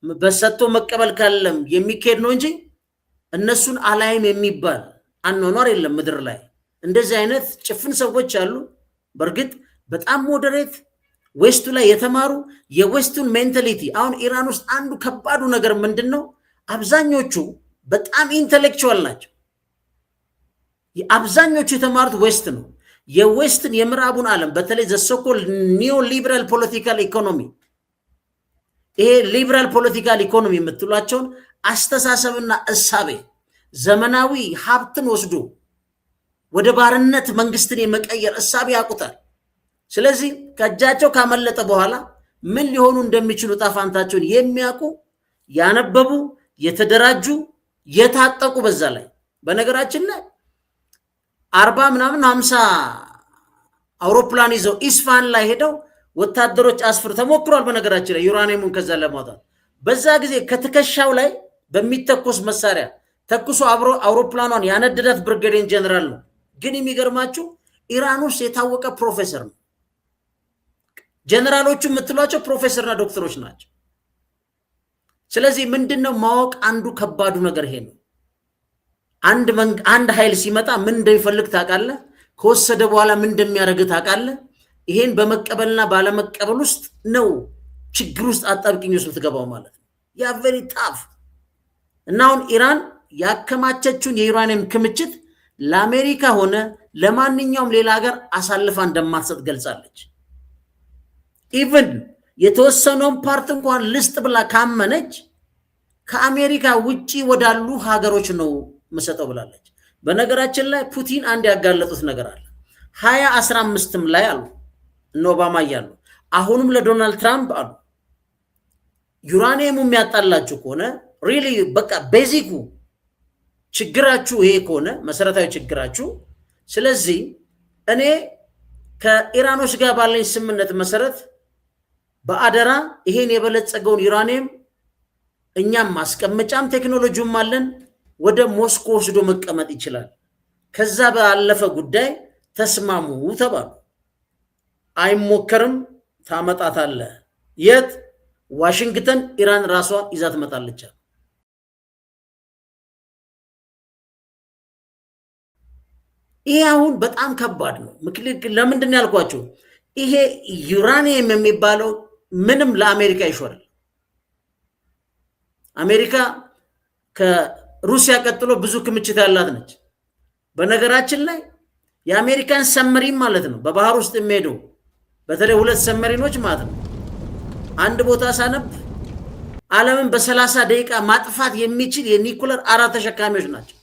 በሰጥቶ መቀበል ካለም የሚካሄድ ነው እንጂ እነሱን አላይም የሚባል አኗኗር የለም ምድር ላይ። እንደዚህ አይነት ጭፍን ሰዎች አሉ። በእርግጥ በጣም ሞዴሬት ዌስቱ ላይ የተማሩ የዌስቱን ሜንታሊቲ አሁን ኢራን ውስጥ አንዱ ከባዱ ነገር ምንድን ነው? አብዛኞቹ በጣም ኢንተሌክቹዋል ናቸው። አብዛኞቹ የተማሩት ዌስት ነው። የዌስትን የምዕራቡን ዓለም በተለይ ዘሶኮል ኒዮ ሊበራል ፖለቲካል ኢኮኖሚ ይሄ ሊበራል ፖለቲካል ኢኮኖሚ የምትሏቸውን አስተሳሰብና እሳቤ ዘመናዊ ሀብትን ወስዶ ወደ ባርነት መንግስትን የመቀየር እሳቤ ያውቁታል። ስለዚህ ከእጃቸው ካመለጠ በኋላ ምን ሊሆኑ እንደሚችሉ ጣፋንታቸውን የሚያውቁ ያነበቡ፣ የተደራጁ፣ የታጠቁ በዛ ላይ በነገራችን ላይ 40 ምናምን 50 አውሮፕላን ይዘው ኢስፋን ላይ ሄደው ወታደሮች አስፍር ተሞክሯል። በነገራችን ላይ ዩራኒየሙን ከዛ ለማውጣት በዛ ጊዜ ከትከሻው ላይ በሚተኮስ መሳሪያ ተኩሶ አብሮ አውሮፕላኗን ያነደዳት ብርጌዴን ጀነራል ነው። ግን የሚገርማችሁ ኢራን ውስጥ የታወቀ ፕሮፌሰር ነው። ጀነራሎቹ የምትሏቸው ፕሮፌሰርና ዶክተሮች ናቸው። ስለዚህ ምንድነው ማወቅ አንዱ ከባዱ ነገር ይሄ ነው። አንድ ኃይል ሲመጣ ምን እንደሚፈልግ ታውቃለህ። ከወሰደ በኋላ ምን እንደሚያደርግ ታውቃለህ። ይሄን በመቀበልና ባለመቀበል ውስጥ ነው ችግር ውስጥ አጣብቂኝ ውስጥ ትገባው ማለት ነው። ያ ቬሪ ታፍ እና አሁን ኢራን ያከማቸችውን የዩራኒየም ክምችት ለአሜሪካ ሆነ ለማንኛውም ሌላ ሀገር አሳልፋ እንደማትሰጥ ገልጻለች። ኢቭን የተወሰነውን ፓርት እንኳን ልስጥ ብላ ካመነች ከአሜሪካ ውጪ ወዳሉ ሀገሮች ነው መሰጠው ብላለች። በነገራችን ላይ ፑቲን አንድ ያጋለጡት ነገር አለ። 2015ም ላይ አሉ እነ ኦባማ እያሉ አሁንም ለዶናልድ ትራምፕ አሉ ዩራኒየሙ የሚያጣላችሁ ከሆነ ሪሊ በቃ ቤዚኩ ችግራችሁ ይሄ ከሆነ መሰረታዊ ችግራችሁ፣ ስለዚህ እኔ ከኢራኖች ጋር ባለኝ ስምምነት መሰረት በአደራ ይሄን የበለጸገውን ዩራኒየም እኛም ማስቀመጫም ቴክኖሎጂውም አለን ወደ ሞስኮ ወስዶ መቀመጥ ይችላል። ከዛ ባለፈ ጉዳይ ተስማሙ ተባሉ። አይሞከርም፣ ታመጣታለህ። የት? ዋሽንግተን ኢራን ራሷ ይዛ ትመጣለች። ይሄ አሁን በጣም ከባድ ነው። ለምንድን ነው ያልኳቸው? ይሄ ዩራኒየም የሚባለው ምንም ለአሜሪካ ይሾራል። አሜሪካ ከሩሲያ ቀጥሎ ብዙ ክምችት ያላት ነች። በነገራችን ላይ የአሜሪካን ሰመሪን ማለት ነው በባህር ውስጥ የሚሄዱ በተለይ 2 ሰመሪኖች ማለት ነው አንድ ቦታ ሳነብ ዓለምን በ30 ደቂቃ ማጥፋት የሚችል የኒኩለር 4 ተሸካሚዎች ናቸው።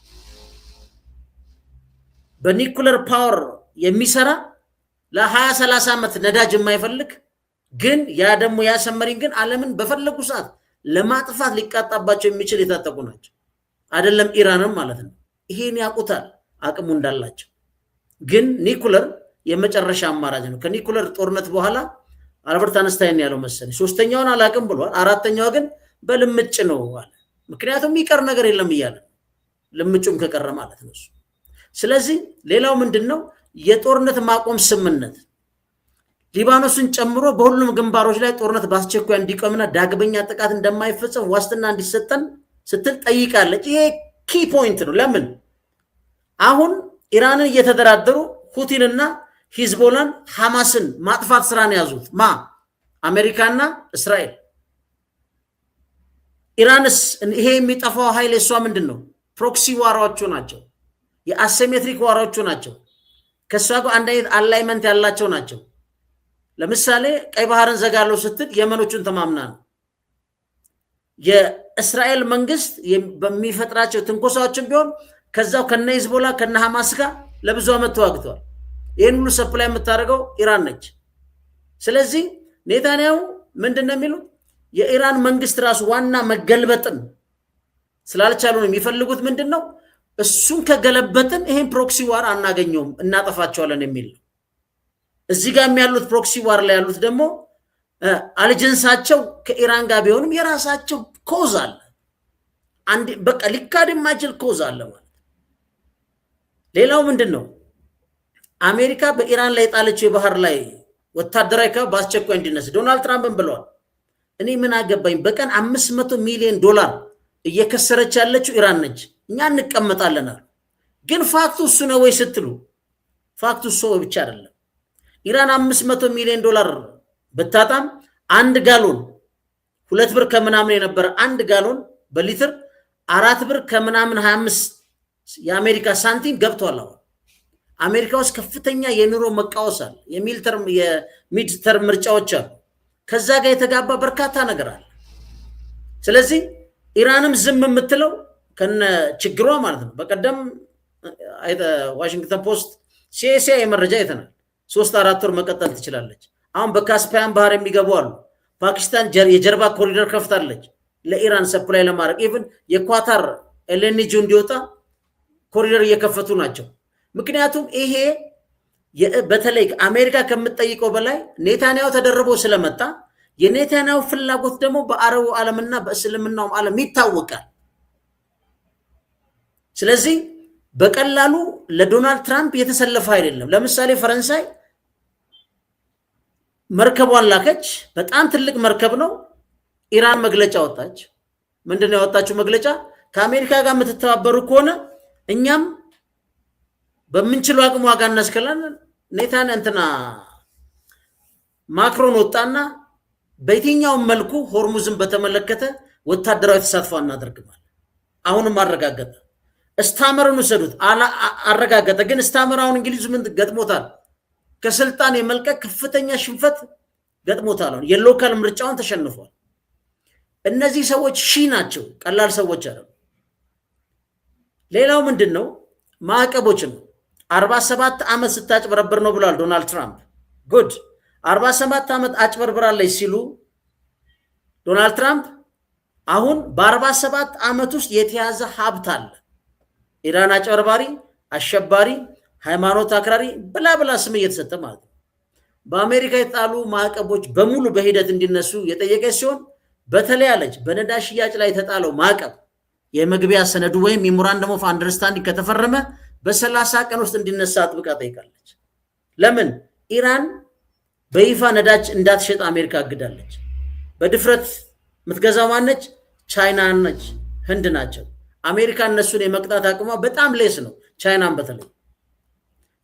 በኒኩለር ፓወር የሚሰራ ለ20-30 ዓመት ነዳጅ የማይፈልግ ግን ያ ደግሞ ያ ሰመሪን ግን ዓለምን በፈለጉ ሰዓት ለማጥፋት ሊቃጣባቸው የሚችል የታጠቁ ናቸው። አይደለም ኢራንም ማለት ነው። ይሄን ያውቁታል አቅሙ እንዳላቸው። ግን ኒኩለር የመጨረሻ አማራጭ ነው። ከኒኩለር ጦርነት በኋላ አልበርት አንስታይን ያለው መሰለኝ 3ኛውን አላቅም ብሏል። 4ኛው ግን በልምጭ ነው አለ። ምክንያቱም የሚቀር ነገር የለም እያለ ልምጩም ከቀረ ማለት ነው። ስለዚህ ሌላው ምንድነው የጦርነት ማቆም ስምምነት ሊባኖስን ጨምሮ በሁሉም ግንባሮች ላይ ጦርነት በአስቸኳይ እንዲቆምና ዳግመኛ ጥቃት እንደማይፈጸም ዋስትና እንዲሰጠን ስትል ጠይቃለች። ይሄ ኪ ፖይንት ነው። ለምን አሁን ኢራንን እየተደራደሩ ሁቲንና ሂዝቦላን ሐማስን ማጥፋት ስራን ያዙት አሜሪካና እስራኤል። ኢራንስ ይሄ የሚጠፋው ኃይል እሷ ምንድነው ፕሮክሲ ዋራዎቹ ናቸው። የአሲሜትሪክ ዋራዎቹ ናቸው። ከሷ ጋር አንድ አይነት አላይመንት ያላቸው ናቸው። ለምሳሌ ቀይ ባህርን ዘጋለው ስትል የመኖቹን ተማምና ነው። የእስራኤል መንግስት በሚፈጥራቸው ትንኮሳዎችን ቢሆን ከዛው ከነ ሂዝቦላ ከነ ሐማስ ጋር ለብዙ ዓመት ተዋግተዋል። ይህን ሁሉ ሰፕላይ የምታደርገው ኢራን ነች። ስለዚህ ኔታንያሁ ምንድነው የሚሉት የኢራን መንግስት ራሱ ዋና መገልበጥን ስላልቻሉ ነው የሚፈልጉት ምንድነው እሱን ከገለበጥን ይሄን ፕሮክሲ ዋር አናገኘውም እናጠፋቸዋለን የሚል ነው። እዚህ ጋር ያሉት ፕሮክሲ ዋር ላይ ያሉት ደግሞ አልጀንሳቸው ከኢራን ጋር ቢሆንም የራሳቸው ኮዝ አለ። አንድ በቃ ሊካድ የማይችል ኮዝ አለ ማለት። ሌላው ምንድነው አሜሪካ በኢራን ላይ ጣለችው የባህር ላይ ወታደራዊ ካብ በአስቸኳይ እንዲነሳ ዶናልድ ትራምፕን ብለዋል። እኔ ምን አገባኝ በቀን $500 ሚሊዮን እየከሰረች ያለችው ኢራን ነች። እኛ እንቀመጣለን አሉ። ግን ፋክቱ እሱ ነው ወይ ስትሉ ፋክቱ እሱ ብቻ አይደለም። ኢራን $500 ሚሊዮን ብታጣም 1 ጋሎን 2 ብር ከምናምን የነበረ 1 ጋሎን በሊትር 4 ብር ከምናምን 25 የአሜሪካ ሳንቲም ገብቷል። አሁን አሜሪካ ውስጥ ከፍተኛ የኑሮ መቃወስ አለ። የሚድተርም ምርጫዎች አሉ። ከዛ ጋር የተጋባ በርካታ ነገር አለ። ስለዚህ ኢራንም ዝም የምትለው ከነ ችግሯ ማለት ነው። በቀደም ዋሽንግተን ፖስት ሲኤስአይ የመረጃ አይተናል። 3-4 ወር መቀጠል ትችላለች። አሁን በካስፒያን ባህር የሚገቡ አሉ። ፓኪስታን የጀርባ ኮሪደር ከፍታለች ለኢራን ሰፕላይ ለማድረግ ኢቭን የኳታር ኤልኤንጂ እንዲወጣ ኮሪደር እየከፈቱ ናቸው። ምክንያቱም ይሄ በተለይ አሜሪካ ከምትጠይቀው በላይ ኔታንያሁ ተደርቦ ስለመጣ የኔታንያሁ ፍላጎት ደግሞ በአረቡ ዓለምና በእስልምናው ዓለም ይታወቃል። ስለዚህ በቀላሉ ለዶናልድ ትራምፕ የተሰለፈ አይደለም። ለምሳሌ ፈረንሳይ መርከቧን ላከች። በጣም ትልቅ መርከብ ነው። ኢራን መግለጫ ወጣች። ምንድነው ያወጣችው መግለጫ? ከአሜሪካ ጋር የምትተባበሩ ከሆነ እኛም በምንችለው አቅም ዋጋ እናስከላለን። ማክሮን ወጣና በየትኛውም መልኩ ሆርሙዝን በተመለከተ ወታደራዊ ተሳትፎ እናደርግማል። አሁንም አረጋገጠ። ስታመርን ወሰዱት አረጋገጠ። ግን ስታመር አሁን እንግሊዝ ምን ገጥሞታል? ከስልጣን የመልቀቅ ከፍተኛ ሽንፈት ገጥሞታል። የሎካል ምርጫውን ተሸንፏል። እነዚህ ሰዎች ናቸው፣ ቀላል ሰዎች አይደሉም። ሌላው ምንድነው ማዕቀቦች ነው። 47 ዓመት ስታጭበረብር ነው ብሏል ዶናልድ ትራምፕ። ጉድ 47 ዓመት አጭበርብራለች ሲሉ ዶናልድ ትራምፕ አሁን በ47 ዓመት ውስጥ የተያዘ ሀብት አለ። ኢራን አጭበርባሪ፣ አሸባሪ፣ ሃይማኖት አክራሪ ብላ ብላ ስም እየተሰጠ ማለት ነው። በአሜሪካ የጣሉ ማዕቀቦች በሙሉ በሂደት እንዲነሱ የጠየቀች ሲሆን በተለይ አለች በነዳጅ ሽያጭ ላይ የተጣለው ማዕቀብ የመግቢያ ሰነዱ ወይም ሜሞራንደም ኦፍ አንደርስታንዲንግ ከተፈረመ በ30 ቀን ውስጥ እንዲነሳ አጥብቃ ጠይቃለች። ለምን? ኢራን በይፋ ነዳጅ እንዳትሸጥ አሜሪካ አግዳለች። በድፍረት የምትገዛው ማነች? ቻይና ነች፣ ህንድ ናቸው። አሜሪካ እነሱን የመቅጣት አቅሟ በጣም ሌስ ነው፣ ቻይናን በተለይ።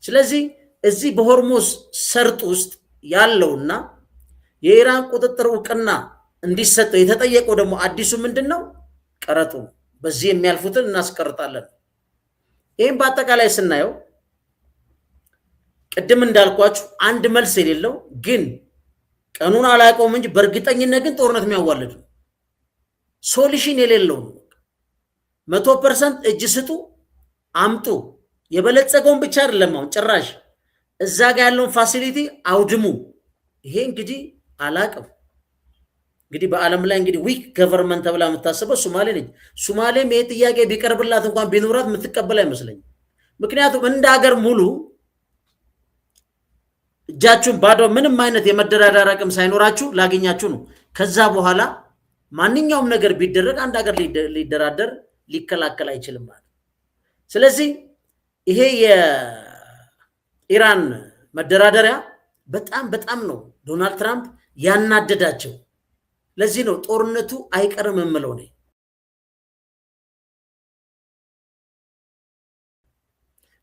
ስለዚህ እዚህ በሆርሙዝ ሰርጥ ውስጥ ያለውና የኢራን ቁጥጥር እውቅና እንዲሰጠው የተጠየቀው ደግሞ አዲሱ ምንድነው? ቀረጡ በዚህ የሚያልፉትን እናስቀርጣለን። ይህም በአጠቃላይ ስናየው ቅድም እንዳልኳችሁ አንድ መልስ የሌለው ግን ቀኑን አላውቀውም እንጂ በእርግጠኝነት ግን ጦርነት የሚያዋልድ ነው። ሶሉሽን የሌለው ነው። 100% እጅ ስጡ አምጡ። የበለጸገውን ብቻ አይደለም አሁን ጭራሽ እዛ ጋር ያለውን ፋሲሊቲ አውድሙ። ይሄ እንግዲህ አላቅም። እንግዲህ በዓለም ላይ እንግዲህ ዊክ ገቨርንመንት ተብላ የምታስበው ሶማሌ ነች። ሶማሌም ይሄ ጥያቄ ቢቀርብላት እንኳን ቢኖራት የምትቀበል አይመስለኝም። ምክንያቱም እንደ ሀገር ሙሉ እጃችሁን ባዶ ምንም አይነት የመደራደር አቅም ሳይኖራችሁ ላገኛችሁ ነው። ከዛ በኋላ ማንኛውም ነገር ቢደረግ አንድ ሀገር ሊደራደር ሊከላከል አይችልም ማለት። ስለዚህ ይሄ የኢራን መደራደሪያ በጣም ነው ዶናልድ ትራምፕ ያናደዳቸው። ለዚህ ነው ጦርነቱ አይቀርም የምለው ነው።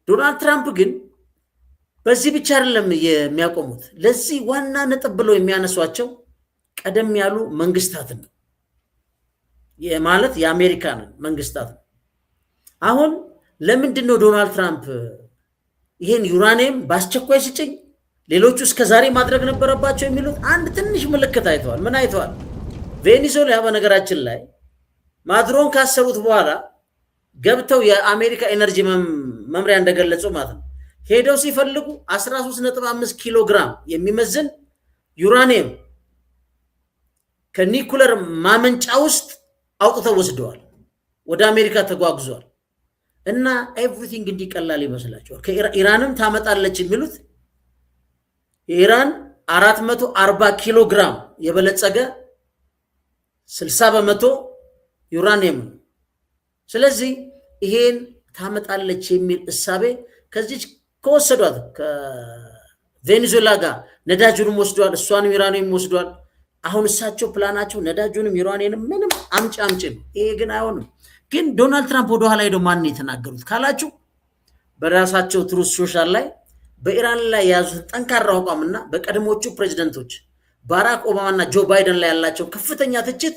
ዶናልድ ትራምፕ ግን በዚህ ብቻ አይደለም የሚያቆሙት። ለዚህ ዋና ነጥብ ብለው የሚያነሷቸው ቀደም ያሉ መንግስታትን ነው ማለት የአሜሪካንን መንግስታት ነው። አሁን ለምንድን ነው ዶናልድ ትራምፕ ይሄን ዩራኒየም በአስቸኳይ ስጭኝ ሌሎቹ እስከዛሬ ማድረግ ነበረባቸው የሚሉት አንድ ትንሽ ምልክት አይተዋል። ምን አይተዋል? ቬኔዙዌላ በነገራችን ላይ ማድሮን ካሰሩት በኋላ ገብተው የአሜሪካ ኤነርጂ መምሪያ እንደገለጹ ማለት ነው ሄደው ሲፈልጉ 13.5 ኪሎ ግራም የሚመዝን ዩራኒየም ከኒኩለር ማመንጫ ውስጥ አውጥተው ወስደዋል። ወደ አሜሪካ ተጓጉዟል። እና ኤቭሪቲንግ እንዲቀላል ይመስላቸዋል። ከኢራንም ታመጣለች የሚሉት ኢራን 440 ኪሎ ግራም የበለጸገ 60% ዩራኒየም ነው። ስለዚህ ይሄን ታመጣለች የሚል እሳቤ ከዚህ ከወሰዷት ከቬኔዙዌላ ጋር ነዳጁንም ወስዷል፣ እሷንም ዩራኒየም ወስዷል። አሁን እሳቸው ፕላናቸው ነዳጁንም ዩራኒየም ምንም አምጪ ነው። ይሄ ግን አይሆንም። ግን ዶናልድ ትራምፕ ወደ ኋላ ሄደው ማን የተናገሩት ካላችሁ በራሳቸው ትሩዝ ሶሻል ላይ በኢራን ላይ የያዙት ጠንካራ አቋምና በቀድሞቹ ፕሬዚደንቶች ባራክ ኦባማና ጆ ባይደን ላይ ያላቸው ከፍተኛ ትችት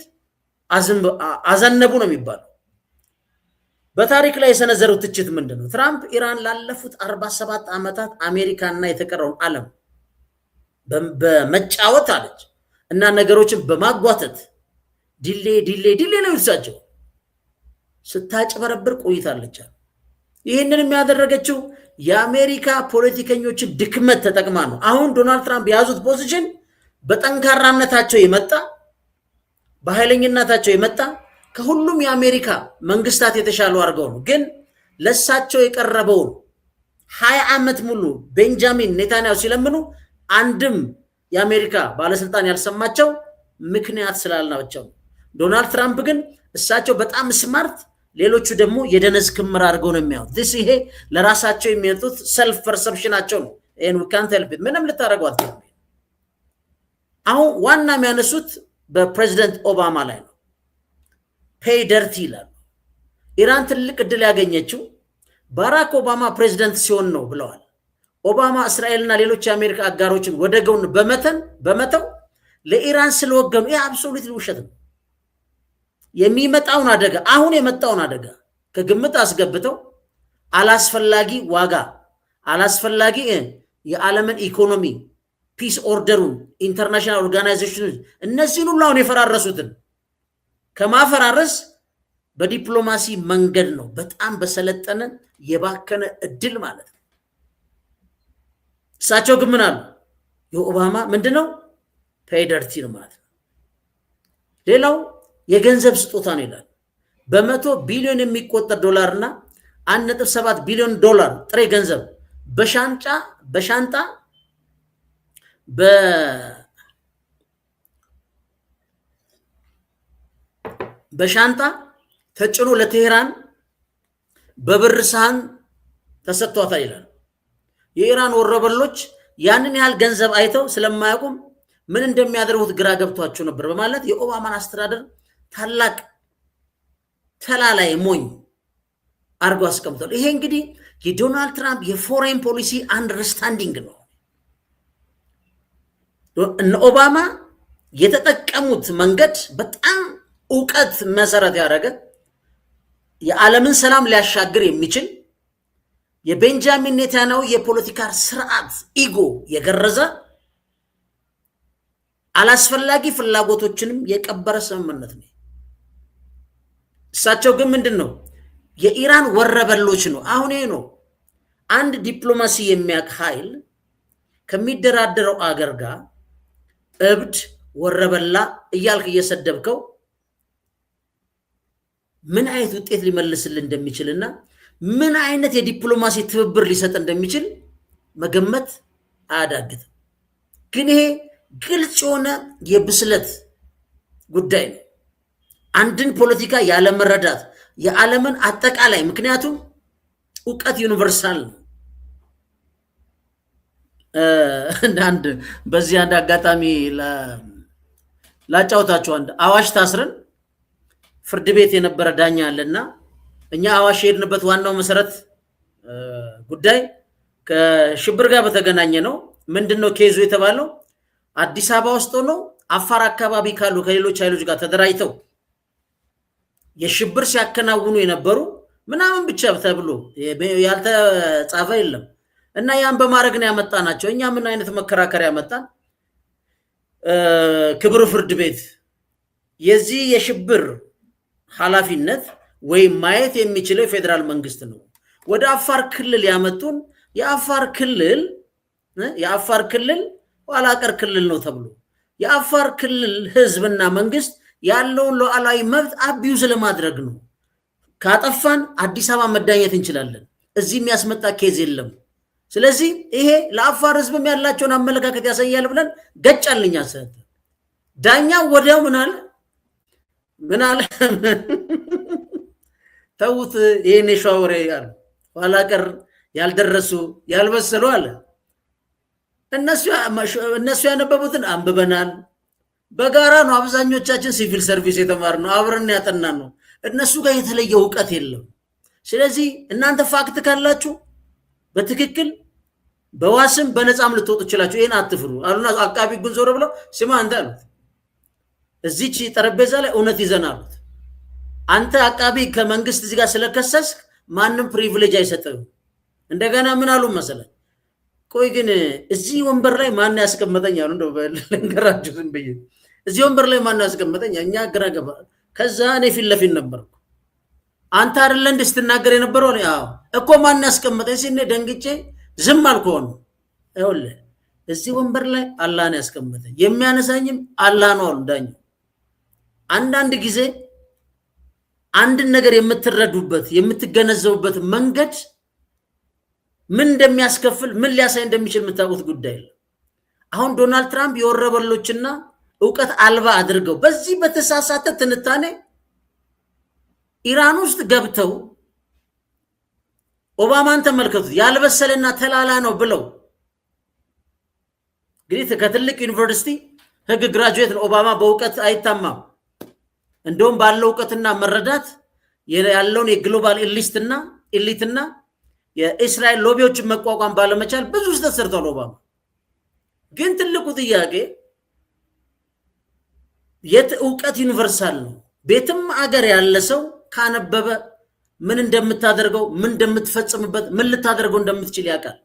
አዘነቡ ነው የሚባለው። በታሪክ ላይ የሰነዘሩት ትችት ምንድን ነው? ትራምፕ ኢራን ላለፉት 47 ዓመታት አሜሪካና የተቀረውን ዓለም በመጫወት አለች እና ነገሮችን በማጓተት ዲሌ ነው ይልሳቸው ስታጭበረብር ቆይታለች። ይህንን የሚያደረገችው የአሜሪካ ፖለቲከኞችን ድክመት ተጠቅማ ነው። አሁን ዶናልድ ትራምፕ የያዙት ፖዚሽን በጠንካራነታቸው የመጣ በኃይለኝነታቸው የመጣ ከሁሉም የአሜሪካ መንግስታት የተሻሉ አድርገው ነው። ግን ለሳቸው የቀረበውን 20 ዓመት ሙሉ ቤንጃሚን ኔታንያሁ ሲለምኑ አንድም የአሜሪካ ባለስልጣን ያልሰማቸው ምክንያት ስላልናቸው። ዶናልድ ትራምፕ ግን እሳቸው በጣም ስማርት፣ ሌሎቹ ደግሞ የደነዝ ክምር አድርገው ነው የሚያዩት። ይሄ ለራሳቸው የሚመጡት ሰልፍ ፐርሰፕሽናቸው ነው። ይሄን ካንት ሄልፕ ኢት ምንም ልታደርገው አትችልም። አሁን ዋና የሚያነሱት በፕሬዚደንት ኦባማ ላይ ነው። ፔይ ደርቲ ይላሉ። ኢራን ትልቅ እድል ያገኘችው ባራክ ኦባማ ፕሬዚደንት ሲሆን ነው ብለዋል። ኦባማ እስራኤልና ሌሎች የአሜሪካ አጋሮችን ወደ ጎን በመተው ለኢራን ስለወገኑ ይህ አብሶሉት ውሸት ነው። የሚመጣውን አደጋ አሁን የመጣውን አደጋ ከግምት አስገብተው አላስፈላጊ ዋጋ አላስፈላጊ የዓለምን ኢኮኖሚ ፒስ ኦርደሩን ኢንተርናሽናል ኦርጋናይዜሽኖች እነዚህን ሁሉ አሁን የፈራረሱትን ከማፈራረስ በዲፕሎማሲ መንገድ ነው። በጣም በሰለጠነ የባከነ እድል ማለት ነው። እሳቸው ግን ምን አሉ? የኦባማ ምንድነው ፔይ ደርቲ ነው ማለት ነው። ሌላው የገንዘብ ስጦታ ነው ይላል። በ100 ቢሊዮን የሚቆጠር ዶላርና 1.7 ቢሊዮን ዶላር ጥሬ ገንዘብ በሻንጣ ተጭኖ ለቴህራን በብር ሳህን ተሰጥቷታል ይላል። የኢራን ወረበሎች ያንን ያህል ገንዘብ አይተው ስለማያውቁም ምን እንደሚያደርጉት ግራ ገብቷቸው ነበር በማለት የኦባማን አስተዳደር ታላቅ ተላላይ ሞኝ አርጎ አስቀምጧል። ይሄ እንግዲህ የዶናልድ ትራምፕ የፎሬን ፖሊሲ አንደርስታንዲንግ ነው። እነ ኦባማ የተጠቀሙት መንገድ በጣም እውቀት መሰረት ያደረገ የዓለምን ሰላም ሊያሻግር የሚችል የቤንጃሚን ኔታንያሁ የፖለቲካ ስርዓት ኢጎ የገረዘ አላስፈላጊ ፍላጎቶችንም የቀበረ ስምምነት ነው። እሳቸው ግን ምንድነው የኢራን ወረበሎች ነው። አሁን ይሄ ነው አንድ ዲፕሎማሲ የሚያውቅ ኃይል ከሚደራደረው አገር ጋር እብድ ወረበላ እያልክ እየሰደብከው ምን አይነት ውጤት ሊመልስልን እንደሚችልና ምን አይነት የዲፕሎማሲ ትብብር ሊሰጥ እንደሚችል መገመት አያዳግትም። ግን ይሄ ግልጽ የሆነ የብስለት ጉዳይ ነው። አንድን ፖለቲካ ያለመረዳት የዓለምን አጠቃላይ ምክንያቱም እውቀት ዩኒቨርሳል ነው። አንድ በዚህ አንድ አጋጣሚ ላጫውታችሁ። አንድ አዋሽ ታስረን ፍርድ ቤት የነበረ ዳኛ አለና እኛ አዋሽ የሄድንበት ዋናው መሰረት ጉዳይ ከሽብር ጋር በተገናኘ ነው። ምንድነው ኬዙ የተባለው? አዲስ አበባ ውስጥ ነው አፋር አካባቢ ካሉ ከሌሎች ኃይሎች ጋር ተደራጅተው የሽብር ሲያከናውኑ የነበሩ ምናምን ብቻ ተብሎ ያልተጻፈ የለም እና ያን በማድረግ ነው ያመጣናቸው። እኛ ምን አይነት መከራከሪያ ያመጣን? ክብር ፍርድ ቤት የዚህ የሽብር ኃላፊነት ወይም ማየት የሚችለው የፌዴራል መንግስት ነው። ወደ አፋር ክልል ያመጡን የአፋር ክልል ኋላ ቀር ክልል ነው ተብሎ የአፋር ክልል ህዝብና መንግስት ያለውን ሉዓላዊ መብት አቢዩዝ ለማድረግ ነው። ካጠፋን አዲስ አበባ መዳኘት እንችላለን። እዚህ የሚያስመጣ ኬዝ የለም። ስለዚህ ይሄ ለአፋር ህዝብም ያላቸውን አመለካከት ያሳያል ብለን ገጫልኛ ሰተ ዳኛው ወዲያው ምን አለ ተውት ይሄን ሻወሬ ያለ ኋላ ቀር ያልደረሱ ያልበሰሉ አለ። እነሱ ያነበቡትን አንብበናል። በጋራ ነው አብዛኞቻችን ሲቪል ሰርቪስ የተማርነው አብረን ያጠናን ነው። እነሱ ጋር የተለየ እውቀት የለም። ስለዚህ እናንተ ፋክት ካላችሁ በትክክል በዋስም በነፃም ልትወጡ ይችላችሁ። ይሄን አትፍሩ አሉና አቃቢ ጉን ዞር ብለው ስማ አንተ አሉት እዚች ጠረጴዛ ላይ እውነት ይዘናሉት አንተ አቃቢ ከመንግስት እዚህ ጋር ስለከሰስ ማንም ፕሪቪሌጅ አይሰጥም። እንደገና ምን አሉ መሰለህ? ቆይ ግን እዚህ ወንበር ላይ ማን ያስቀመጠኝ አሉ። እንደው ለንገራችሁ ዝም ብዬ እዚህ ወንበር ላይ ማን ያስቀመጠኝ? እኛ ግራ ገባ። ከዛ እኔ ፊት ለፊት ነበርኩ። አንተ አይደለ እንደ ስትናገር የነበረው? አዎ እኮ ማን ያስቀመጠኝ ሲኔ ደንግጬ ዝም አልኩህ። ይኸውልህ እዚህ ወንበር ላይ አላህ ነው ያስቀመጠኝ፣ የሚያነሳኝም አላህ ነው አሉ ዳኛው። አንዳንድ ጊዜ አንድን ነገር የምትረዱበት የምትገነዘቡበት መንገድ ምን እንደሚያስከፍል ምን ሊያሳይ እንደሚችል የምታውቁት ጉዳይ ነው። አሁን ዶናልድ ትራምፕ የወረበሎችና እውቀት አልባ አድርገው በዚህ በተሳሳተ ትንታኔ ኢራን ውስጥ ገብተው ኦባማን ተመልከቱት ያልበሰለና ተላላ ነው ብለው እንግዲህ ከትልቅ ዩኒቨርሲቲ ህግ ግራጁዌት ነው። ኦባማ በእውቀት አይታማም። እንደውም ባለው እውቀትና መረዳት ያለውን የግሎባል ኢሊትና የእስራኤል ሎቢዎችን መቋቋም ባለመቻል ብዙ ስህተት ሰርቷል ኦባማ። ግን ትልቁ ጥያቄ እውቀት ዩኒቨርሳል ነው። ቤትም አገር ያለ ሰው ካነበበ ምን እንደምታደርገው ምን እንደምትፈጽምበት ምን ልታደርገው እንደምትችል ያውቃል።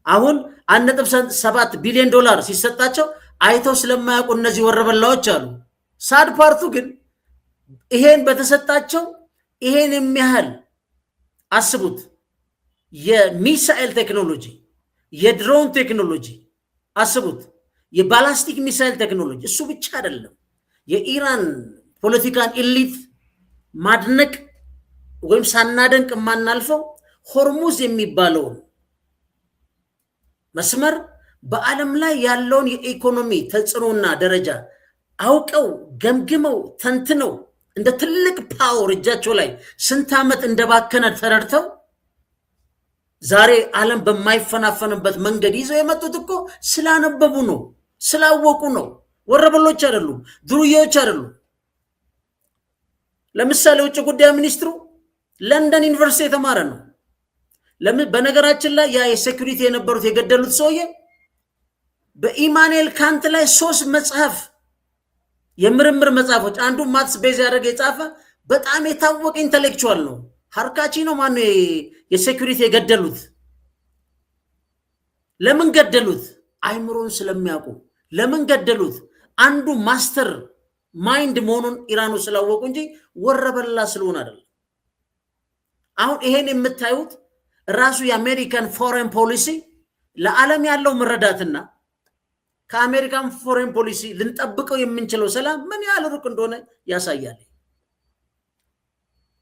አሁን 1.7 ቢሊዮን ዶላር ሲሰጣቸው አይተው ስለማያውቁ እነዚህ ወረበላዎች አሉ። ሳድ ፓርቱ ግን ይሄን በተሰጣቸው ይሄን የሚያህል አስቡት፣ የሚሳኤል ቴክኖሎጂ፣ የድሮን ቴክኖሎጂ አስቡት፣ የባላስቲክ ሚሳኤል ቴክኖሎጂ። እሱ ብቻ አይደለም፣ የኢራን ፖለቲካን ኢሊት ማድነቅ ወይም ሳናደንቅ የማናልፈው ሆርሙዝ የሚባለውን መስመር በዓለም ላይ ያለውን የኢኮኖሚ ተጽዕኖና ደረጃ አውቀው ገምግመው ተንትነው እንደ ትልቅ ፓወር እጃቸው ላይ ስንት ዓመት እንደባከነ ተረድተው ዛሬ ዓለም በማይፈናፈንበት መንገድ ይዘው የመጡት እኮ ስላነበቡ ነው፣ ስላወቁ ነው። ወረበሎች አይደሉም፣ ዱርዬዎች አይደሉም። ለምሳሌ ውጭ ጉዳይ ሚኒስትሩ ለንደን ዩኒቨርሲቲ የተማረ ነው። በነገራችን ላይ ያ የሴኩሪቲ የነበሩት የገደሉት ሰውዬ በኢማኑኤል ካንት ላይ 3 መጽሐፍ የምርምር መጽሐፎች አንዱ ማትስ ቤዝ ያደረገ የጻፈ በጣም የታወቀ ኢንተሌክቹዋል ነው። ሃርካቺ ነው ማን የሴኩሪቲ የገደሉት? ለምን ገደሉት? አይምሮን ስለሚያውቁ። ለምን ገደሉት? አንዱ ማስተር ማይንድ መሆኑን ኢራኑ ስላወቁ እንጂ ወረበላ ስለሆነ አይደለም። አሁን ይሄን የምታዩት ራሱ የአሜሪካን ፎሬን ፖሊሲ ለዓለም ያለው መረዳትና ከአሜሪካን ፎሬን ፖሊሲ ልንጠብቀው የምንችለው ሰላም ምን ያህል ሩቅ እንደሆነ ያሳያል።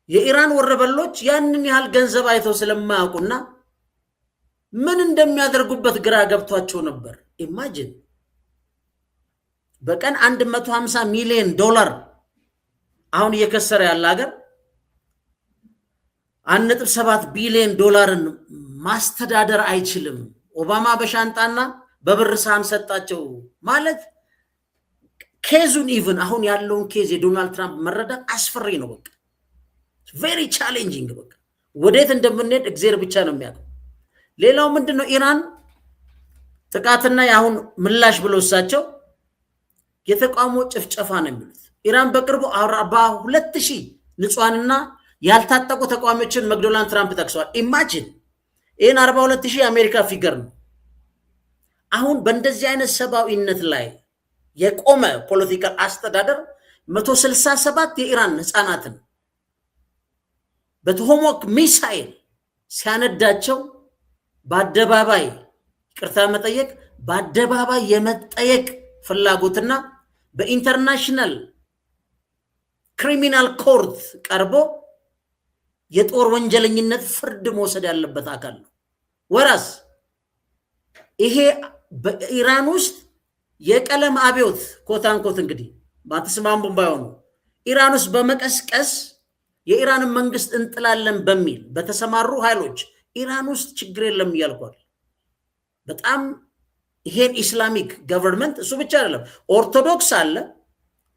የኢራን ወረበሎች ያንን ያህል ገንዘብ አይተው ስለማያውቁና ምን እንደሚያደርጉበት ግራ ገብቷቸው ነበር። ኢማጂን በቀን 150 ሚሊዮን ዶላር አሁን እየከሰረ ያለ ሀገር 1.7 ቢሊዮን ዶላርን ማስተዳደር አይችልም። ኦባማ በሻንጣና በብር ሳህን ሰጣቸው ማለት ኬዙን ኢቭን አሁን ያለውን ኬዝ የዶናልድ ትራምፕ መረዳት አስፈሪ ነው። በቃ ቬሪ ቻሌንጂንግ። በቃ ወዴት እንደምንሄድ እግዚአብሔር ብቻ ነው የሚያውቀው። ሌላው ምንድነው? ኢራን ጥቃትና የአሁን ምላሽ ብለው እሳቸው የተቃውሞ ጭፍጨፋ ነው የሚሉት። ኢራን በቅርቡ 42,000 ንጹሃንና ያልታጠቁ ተቃዋሚዎችን መግደሏን ትራምፕ ጠቅሰዋል። ኢማጂን ይህን 42,000 የአሜሪካ ፊገር ነው። አሁን በእንደዚህ አይነት ሰብአዊነት ላይ የቆመ ፖለቲካል አስተዳደር 167 የኢራን ህፃናትን በቶሆሞክ ሚሳይል ሲያነዳቸው በአደባባይ ይቅርታ መጠየቅ በአደባባይ የመጠየቅ ፍላጎትና በኢንተርናሽናል ክሪሚናል ኮርት ቀርቦ የጦር ወንጀለኝነት ፍርድ መውሰድ ያለበት አካል ነው። ወራስ ይሄ በኢራን ውስጥ የቀለም አብዮት ኮታንኮት እንግዲህ ባትስማሙም ባይሆኑ ኢራን ውስጥ በመቀስቀስ የኢራንን መንግስት እንጥላለን በሚል በተሰማሩ ኃይሎች ኢራን ውስጥ ችግር የለም እያልኳል። በጣም ይሄን ኢስላሚክ ገቨርንመንት እሱ ብቻ አይደለም፣ ኦርቶዶክስ አለ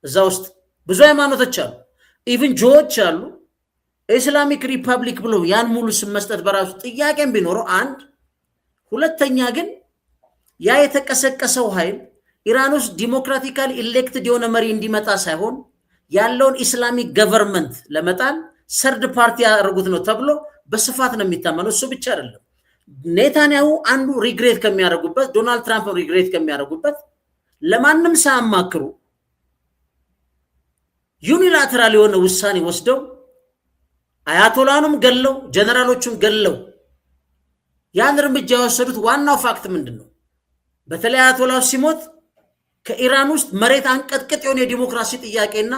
እዛ ውስጥ ብዙ ሃይማኖቶች አሉ፣ ኢቭን ጆዎች አሉ። ኢስላሚክ ሪፐብሊክ ብሎ ያን ሙሉ ስም መስጠት በራሱ ጥያቄም ቢኖረው አንድ፣ ሁለተኛ ግን ያ የተቀሰቀሰው ኃይል ኢራን ውስጥ ዲሞክራቲካሊ ኢሌክትድ የሆነ መሪ እንዲመጣ ሳይሆን ያለውን ኢስላሚክ ገቨርንመንት ለመጣል ሰርድ ፓርቲ ያደርጉት ነው ተብሎ በስፋት ነው የሚታመነው። እሱ ብቻ አይደለም፣ ኔታንያሁ አንዱ ሪግሬት ከሚያደርጉበት ዶናልድ ትራምፕ ሪግሬት ከሚያደርጉበት ለማንም ሳያማክሩ ዩኒላተራል የሆነ ውሳኔ ወስደው አያቶላኑም ገለው ጀነራሎቹን ገለው ያን እርምጃ የወሰዱት ዋናው ፋክት ምንድን ነው? በተለይ አያቶላው ሲሞት ከኢራን ውስጥ መሬት አንቀጥቅጥ የሆነ የዲሞክራሲ ጥያቄና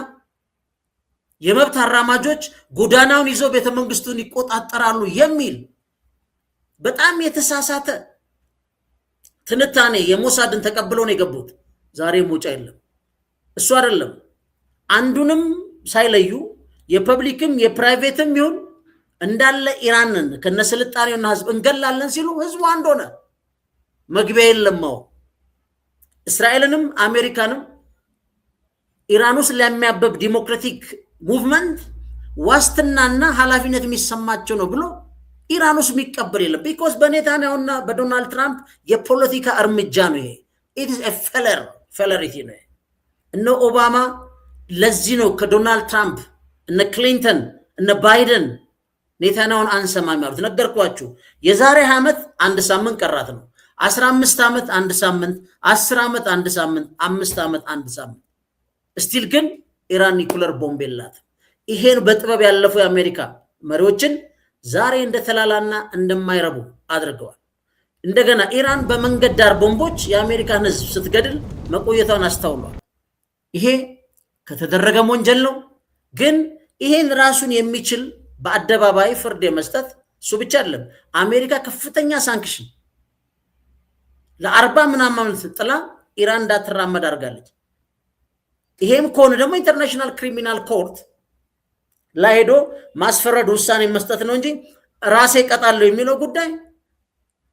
የመብት አራማጆች ጎዳናውን ይዘው ቤተመንግስቱን ይቆጣጠራሉ የሚል በጣም የተሳሳተ ትንታኔ የሞሳድን ተቀብለው ነው የገቡት። ዛሬ ሞጫ የለም። እሱ አይደለም አንዱንም ሳይለዩ የፐብሊክም የፕራይቬትም ይሁን እንዳለ ኢራንን ከነስልጣኔውና ህዝብ እንገላለን ሲሉ ህዝቡ አንድ ሆነ። መግቢያ የለማው እስራኤልንም አሜሪካንም ኢራን ውስጥ ለሚያበብ ዲሞክራቲክ ሙቭመንት ዋስትናና ኃላፊነት የሚሰማቸው ነው ብሎ ኢራን ውስጥ የሚቀበል የለም። ቢኮዝ በኔታንያሁና በዶናልድ ትራምፕ የፖለቲካ እርምጃ ነው ይሄ። ኢት ኢዝ ኤ ፌለሪቲ ነው። እነ ኦባማ ለዚህ ነው ከዶናልድ ትራምፕ እነ ክሊንተን እነ ባይደን ኔታንያሁን አንሰማም ያሉት። ነገርኳችሁ። የዛሬ ዓመት አንድ ሳምንት ቀራት ነው። 15 ዓመት አንድ ሳምንት፣ 10 ዓመት አንድ ሳምንት፣ 5 ዓመት አንድ ሳምንት። እስቲል ግን ኢራን ኒኩለር ቦምብ የላትም። ይሄን በጥበብ ያለፉ የአሜሪካ መሪዎችን ዛሬ እንደተላላና እንደማይረቡ አድርገዋል። እንደገና ኢራን በመንገድ ዳር ቦምቦች የአሜሪካን ህዝብ ስትገድል መቆየቷን አስተውሏል። ይሄ ከተደረገም ወንጀል ነው። ግን ይሄን ራሱን የሚችል በአደባባይ ፍርድ የመስጠት እሱ ብቻ አይደለም። አሜሪካ ከፍተኛ ሳንክሽን ለ40 ምናምን ጥላ ኢራን እንዳትራመድ አድርጋለች። ይሄም ከሆነ ደግሞ ኢንተርናሽናል ክሪሚናል ኮርት ላይ ሄዶ ማስፈረድ ውሳኔ መስጠት ነው እንጂ ራሴ ቀጣለሁ የሚለው ጉዳይ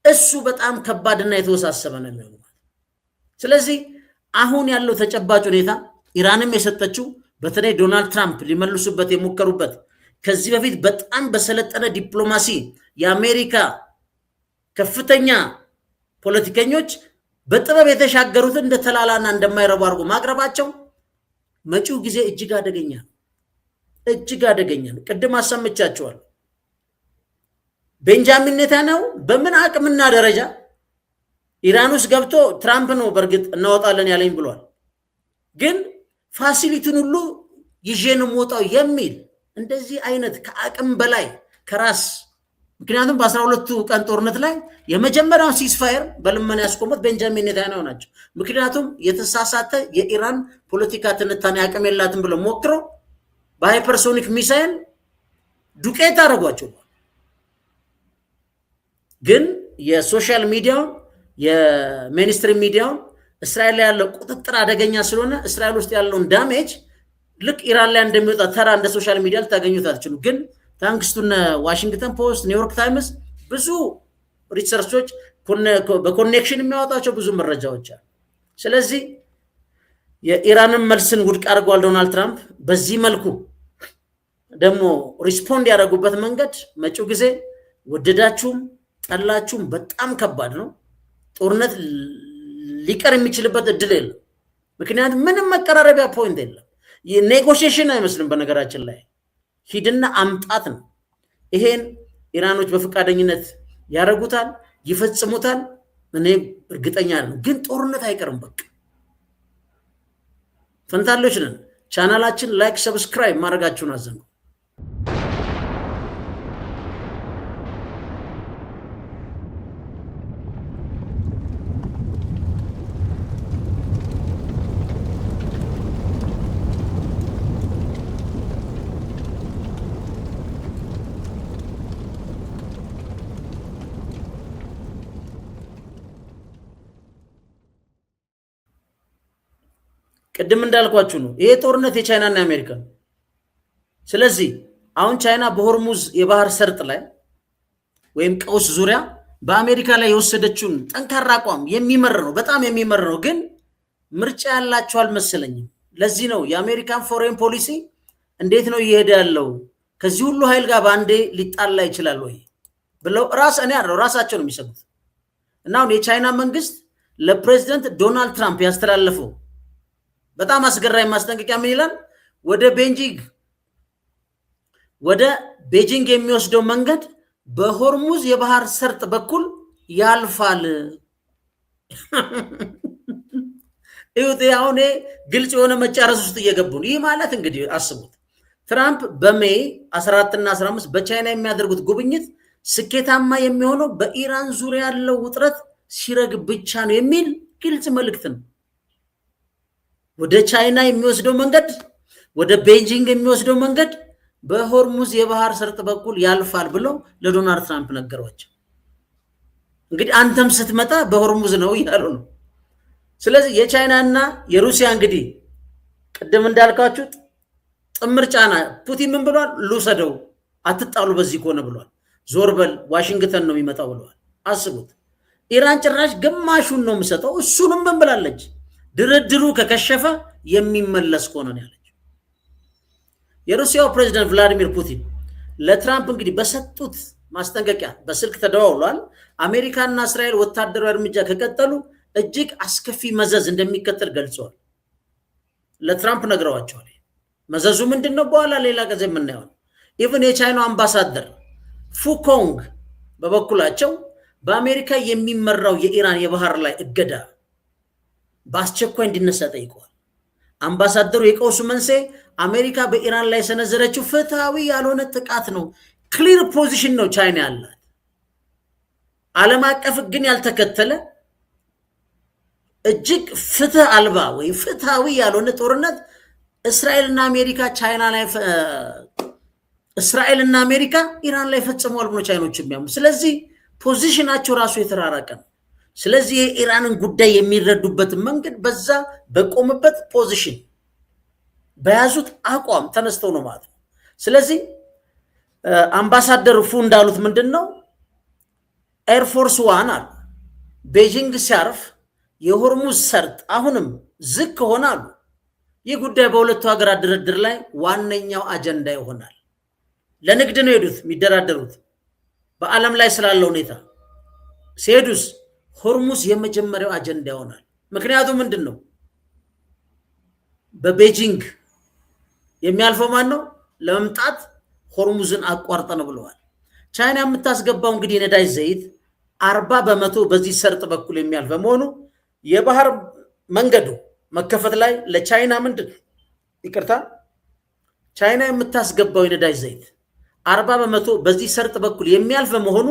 እሱ በጣም ከባድና የተወሳሰበ ነው የሚሆነው። ስለዚህ አሁን ያለው ተጨባጭ ሁኔታ ኢራንም የሰጠችው በተለይ ዶናልድ ትራምፕ ሊመልሱበት የሞከሩበት ከዚህ በፊት በጣም በሰለጠነ ዲፕሎማሲ የአሜሪካ ከፍተኛ ፖለቲከኞች በጥበብ የተሻገሩትን እንደ ተላላና እንደማይረቡ አድርጎ ማቅረባቸው መጪው ጊዜ እጅግ አደገኛ ነው። እጅግ አደገኛ ነው። ቅድም አሰምቻቸዋለሁ። ቤንጃሚን ኔታንያሁ በምን አቅምና ደረጃ ኢራን ውስጥ ገብቶ ትራምፕ ነው በእርግጥ እናወጣለን ያለኝ ብሏል። ግን ፋሲሊቲን ሁሉ ይዤ ነው የምወጣው የሚል እንደዚህ አይነት ከአቅም በላይ ከራስ ምክንያቱም በ12ቱ ቀን ጦርነት ላይ የመጀመሪያውን ሲስፋየር በልመና ያስቆሙት ቤንጃሚን ኔታንያሁ ናቸው። ምክንያቱም የተሳሳተ የኢራን ፖለቲካ ትንታኔ አቅም የላትም ብለው ሞክረው በሃይፐርሶኒክ ሚሳይል ዱቄት አደረጓቸው። ግን የሶሻል ሚዲያውን የሜንስትሪም ሚዲያውን እስራኤል ላይ ያለው ቁጥጥር አደገኛ ስለሆነ እስራኤል ውስጥ ያለውን ዳሜጅ ልክ ኢራን ላይ እንደሚወጣ ተራ እንደ ሶሻል ሚዲያ ልታገኙት አትችሉ። ግን ታንክስቱነ ዋሽንግተን ፖስት፣ ኒውዮርክ ታይምስ ብዙ ሪሰርቾች በኮኔክሽን የሚያወጣቸው ብዙ መረጃዎች አሉ። ስለዚህ የኢራንን መልስን ውድቅ አድርጓል ዶናልድ ትራምፕ። በዚህ መልኩ ደግሞ ሪስፖንድ ያደረጉበት መንገድ መጪው ጊዜ ወደዳችሁም ጠላችሁም በጣም ከባድ ነው። ጦርነት ሊቀር የሚችልበት እድል የለም። ምክንያቱም ምንም መቀራረቢያ ፖይንት የለም። ኔጎሽዬሽን አይመስልም። በነገራችን ላይ ሂድና አምጣት ነው። ይሄን ኢራኖች በፈቃደኝነት ያደርጉታል፣ ይፈጽሙታል። እኔ እርግጠኛ ነኝ። ግን ጦርነት አይቀርም። በቃ ፈንታሎች ነን። ቻናላችን ላይክ፣ ሰብስክራይብ ማድረጋችሁን አዘንጉ። ቅድም እንዳልኳችሁ ነው። ይሄ ጦርነት የቻይና እና የአሜሪካ ነው። ስለዚህ አሁን ቻይና በሆርሙዝ የባህር ሰርጥ ላይ ወይም ቀውስ ዙሪያ በአሜሪካ ላይ የወሰደችውን ጠንካራ አቋም የሚመር ነው፣ በጣም የሚመር ነው። ግን ምርጫ ያላቸው አልመሰለኝም። ለዚህ ነው የአሜሪካን ፎሬን ፖሊሲ እንዴት ነው እየሄደ ያለው፣ ከዚህ ሁሉ ኃይል ጋር በአንዴ ሊጣላ ይችላል ወይ ብለው ራሳቸው ነው የሚሰጉት። እና አሁን የቻይና መንግስት ለፕሬዚደንት ዶናልድ ትራምፕ ያስተላለፈው በጣም አስገራሚ ማስጠንቀቂያ ምን ይላል? ወደ ቤጂንግ የሚወስደው መንገድ በሆርሙዝ የባህር ሰርጥ በኩል ያልፋል። ይሁት አሁን ግልጽ የሆነ መጫረስ ውስጥ እየገቡ ነው። ይህ ማለት እንግዲህ አስቡት፣ ትራምፕ በሜይ 14 እና 15 በቻይና የሚያደርጉት ጉብኝት ስኬታማ የሚሆነው በኢራን ዙሪያ ያለው ውጥረት ሲረግብ ብቻ ነው የሚል ግልጽ መልእክት ነው። ወደ ቻይና የሚወስደው መንገድ፣ ወደ ቤጂንግ የሚወስደው መንገድ በሆርሙዝ የባህር ሰርጥ በኩል ያልፋል ብለው ለዶናልድ ትራምፕ ነገሯቸው። እንግዲህ አንተም ስትመጣ በሆርሙዝ ነው እያሉ ነው። ስለዚህ የቻይናና የሩሲያ እንግዲህ ቅድም እንዳልካችሁ ጥምር ጫና ፑቲን ምን ብሏል? ልውሰደው፣ አትጣሉ በዚህ ከሆነ ብሏል። ዞር በል ዋሽንግተን ነው የሚመጣው ብለዋል። አስቡት። ኢራን ጭራሽ ግማሹን ነው የምሰጠው፣ እሱንም ምን ብላለች? ድርድሩ ከከሸፈ የሚመለስ ከሆነ ነው ያለች። የሩሲያው ፕሬዝዳንት ቭላዲሚር ፑቲን ለትራምፕ እንግዲህ በሰጡት ማስጠንቀቂያ በስልክ ተደዋውሏል። አሜሪካና እስራኤል ወታደራዊ እርምጃ ከቀጠሉ እጅግ አስከፊ መዘዝ እንደሚከተል ገልጸዋል። ለትራምፕ ነግረዋቸዋል። መዘዙ ምንድነው? በኋላ ሌላ ጊዜ የምናየው። ኢቭን የቻይናው አምባሳደር ፉኮንግ በበኩላቸው በአሜሪካ የሚመራው የኢራን የባህር ላይ እገዳ በአስቸኳይ እንዲነሳ ጠይቀዋል። አምባሳደሩ የቀውሱ መንስኤ አሜሪካ በኢራን ላይ የሰነዘረችው ፍትሃዊ ያልሆነ ጥቃት ነው። ክሊር ፖዚሽን ነው ቻይና ያላት። ዓለም አቀፍ ግን ያልተከተለ እጅግ ፍትህ አልባ ወይ ፍትሃዊ ያልሆነ ጦርነት እስራኤልና አሜሪካ ኢራን ላይ ፈጽመዋል ብሎ ቻይኖች የሚያምኑ። ስለዚህ ፖዚሽናቸው ራሱ የተራራቀ ነው። ስለዚህ የኢራንን ጉዳይ የሚረዱበትን መንገድ በዛ በቆመበት ፖዚሽን በያዙት አቋም ተነስተው ነው ማለት ነው። ስለዚህ አምባሳደር ፉ እንዳሉት ምንድነው ኤርፎርስ ዋን አሉ ቤጂንግ ሲያርፍ የሆርሙዝ ሰርጥ አሁንም ዝግ ከሆነ አሉ ይህ ጉዳይ በሁለቱ ሀገራት ድርድር ላይ ዋነኛው አጀንዳ ይሆናል። ለንግድ ነው ሄዱት የሚደራደሩት በዓለም ላይ ስላለው ሁኔታ ሲሄዱስ ሆርሙዝ የመጀመሪያው አጀንዳ ይሆናል። ምክንያቱም ምንድነው በቤጂንግ የሚያልፈው ማን ነው? ለመምጣት ሆርሙዝን አቋርጠን ብለዋል። ቻይና የምታስገባው እንግዲህ ነዳጅ ዘይት 40% በዚህ ሰርጥ በኩል የሚያልፍ በመሆኑ የባህር መንገዱ መከፈት ላይ ለቻይና ምንድን ይቅርታ ቻይና የምታስገባው የነዳጅ ዘይት 40% በዚህ ሰርጥ በኩል የሚያልፍ በመሆኑ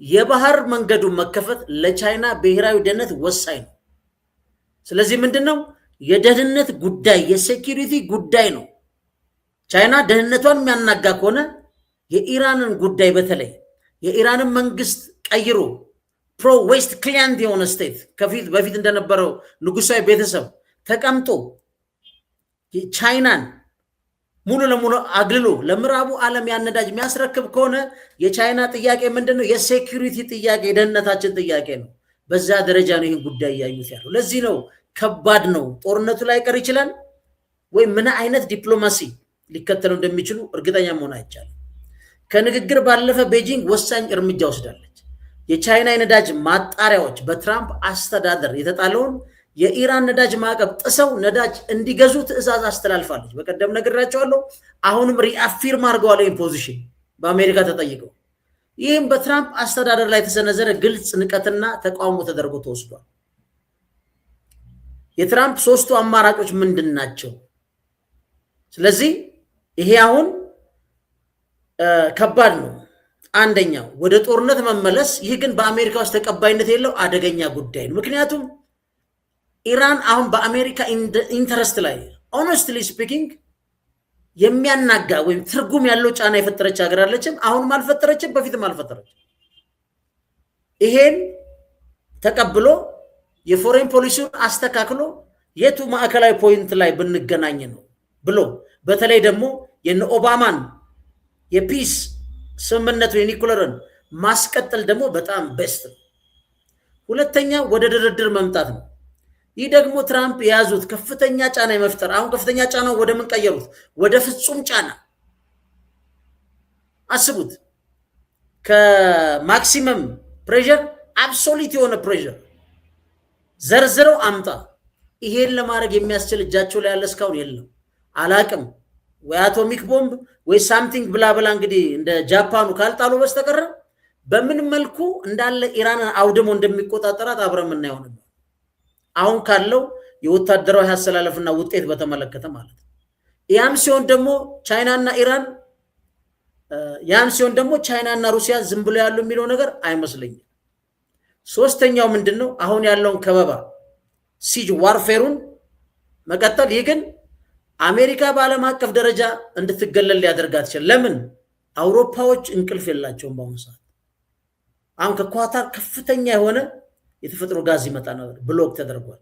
የባህር መንገዱ መከፈት ለቻይና ብሔራዊ ደህንነት ወሳኝ ነው። ስለዚህ ምንድነው የደህንነት ጉዳይ የሴኩሪቲ ጉዳይ ነው። ቻይና ደህንነቷን የሚያናጋ ከሆነ የኢራንን ጉዳይ በተለይ የኢራንን መንግስት ቀይሮ ፕሮ ዌስት ክሊያንት የሆነ ስቴት በፊት እንደነበረው ንጉሳዊ ቤተሰብ ተቀምጦ ቻይናን ሙሉ ለሙሉ አግልሎ ለምዕራቡ ዓለም ያነዳጅ የሚያስረክብ ከሆነ የቻይና ጥያቄ ምንድነው? የሴኩሪቲ ጥያቄ፣ የደህንነታችን ጥያቄ ነው። በዛ ደረጃ ነው ይህን ጉዳይ እያዩት ያለው። ለዚህ ነው ከባድ ነው። ጦርነቱ ላይ ቀር ይችላል ወይ ምን አይነት ዲፕሎማሲ ሊከተለው እንደሚችሉ እርግጠኛ መሆን አይቻልም። ከንግግር ባለፈ ቤጂንግ ወሳኝ እርምጃ ወስዳለች። የቻይና የነዳጅ ማጣሪያዎች በትራምፕ አስተዳደር የተጣለውን የኢራን ነዳጅ ማዕቀብ ጥሰው ነዳጅ እንዲገዙ ትዕዛዝ አስተላልፋለች። በቀደም ነግራቸዋለሁ። አሁንም ሪአፊርም አድርገዋል ይህን ፖዚሽን በአሜሪካ ተጠይቀው። ይህም በትራምፕ አስተዳደር ላይ የተሰነዘረ ግልጽ ንቀትና ተቃውሞ ተደርጎ ተወስዷል። የትራምፕ ሶስቱ አማራጮች ምንድን ናቸው? ስለዚህ ይሄ አሁን ከባድ ነው። አንደኛው ወደ ጦርነት መመለስ። ይህ ግን በአሜሪካ ውስጥ ተቀባይነት የለው አደገኛ ጉዳይ ነው። ምክንያቱም ኢራን አሁን በአሜሪካ ኢንተረስት ላይ ኦነስትሊ ስፒኪንግ የሚያናጋ ወይም ትርጉም ያለው ጫና የፈጠረች ሀገር አለችም። አሁንም አልፈጠረችም፣ በፊትም አልፈጠረችም። ይሄን ተቀብሎ የፎሬን ፖሊሲውን አስተካክሎ የቱ ማዕከላዊ ፖይንት ላይ ብንገናኝ ነው ብሎ በተለይ ደግሞ የነ ኦባማን የፒስ ስምምነቱ የኒኩለርን ማስቀጠል ደግሞ በጣም ቤስት ነው። ሁለተኛ ወደ ድርድር መምጣት ነው። ይህ ደግሞ ትራምፕ የያዙት ከፍተኛ ጫና የመፍጠር አሁን ከፍተኛ ጫና ወደ ምን ቀየሩት? ወደ ፍጹም ጫና። አስቡት፣ ከማክሲመም ፕሬሸር አብሶሉት የሆነ ፕሬሸር ዘርዝረው አምጣ። ይሄን ለማድረግ የሚያስችል እጃቸው ላይ ያለ እስካሁን የለም። አላቅም ወይ አቶሚክ ቦምብ ወይ ሳምቲንግ ብላ ብላ እንግዲህ እንደ ጃፓኑ ካልጣሉ በስተቀረ በምን መልኩ እንዳለ ኢራንን አውድሞ እንደሚቆጣጠራት አብረን የምናየው ነው። አሁን ካለው የወታደራዊ አሰላለፍና ውጤት በተመለከተ ማለት ነው። ያም ሲሆን ደግሞ ቻይናና ሩሲያ ዝም ብሎ ያሉ የሚለው ነገር አይመስለኝም። ሶስተኛው ምንድነው? አሁን ያለውን ከበባ ሲጅ ዋርፌሩን መቀጠል። ይህ ግን አሜሪካ በዓለም አቀፍ ደረጃ እንድትገለል ሊያደርጋት ይችላል። ለምን? አውሮፓዎች እንቅልፍ የላቸውም። በአሁኑ ሰዓት አሁን ከኳታር ከፍተኛ የሆነ የተፈጥሮ ጋዝ ይመጣ ነበር፣ ብሎክ ተደርጓል።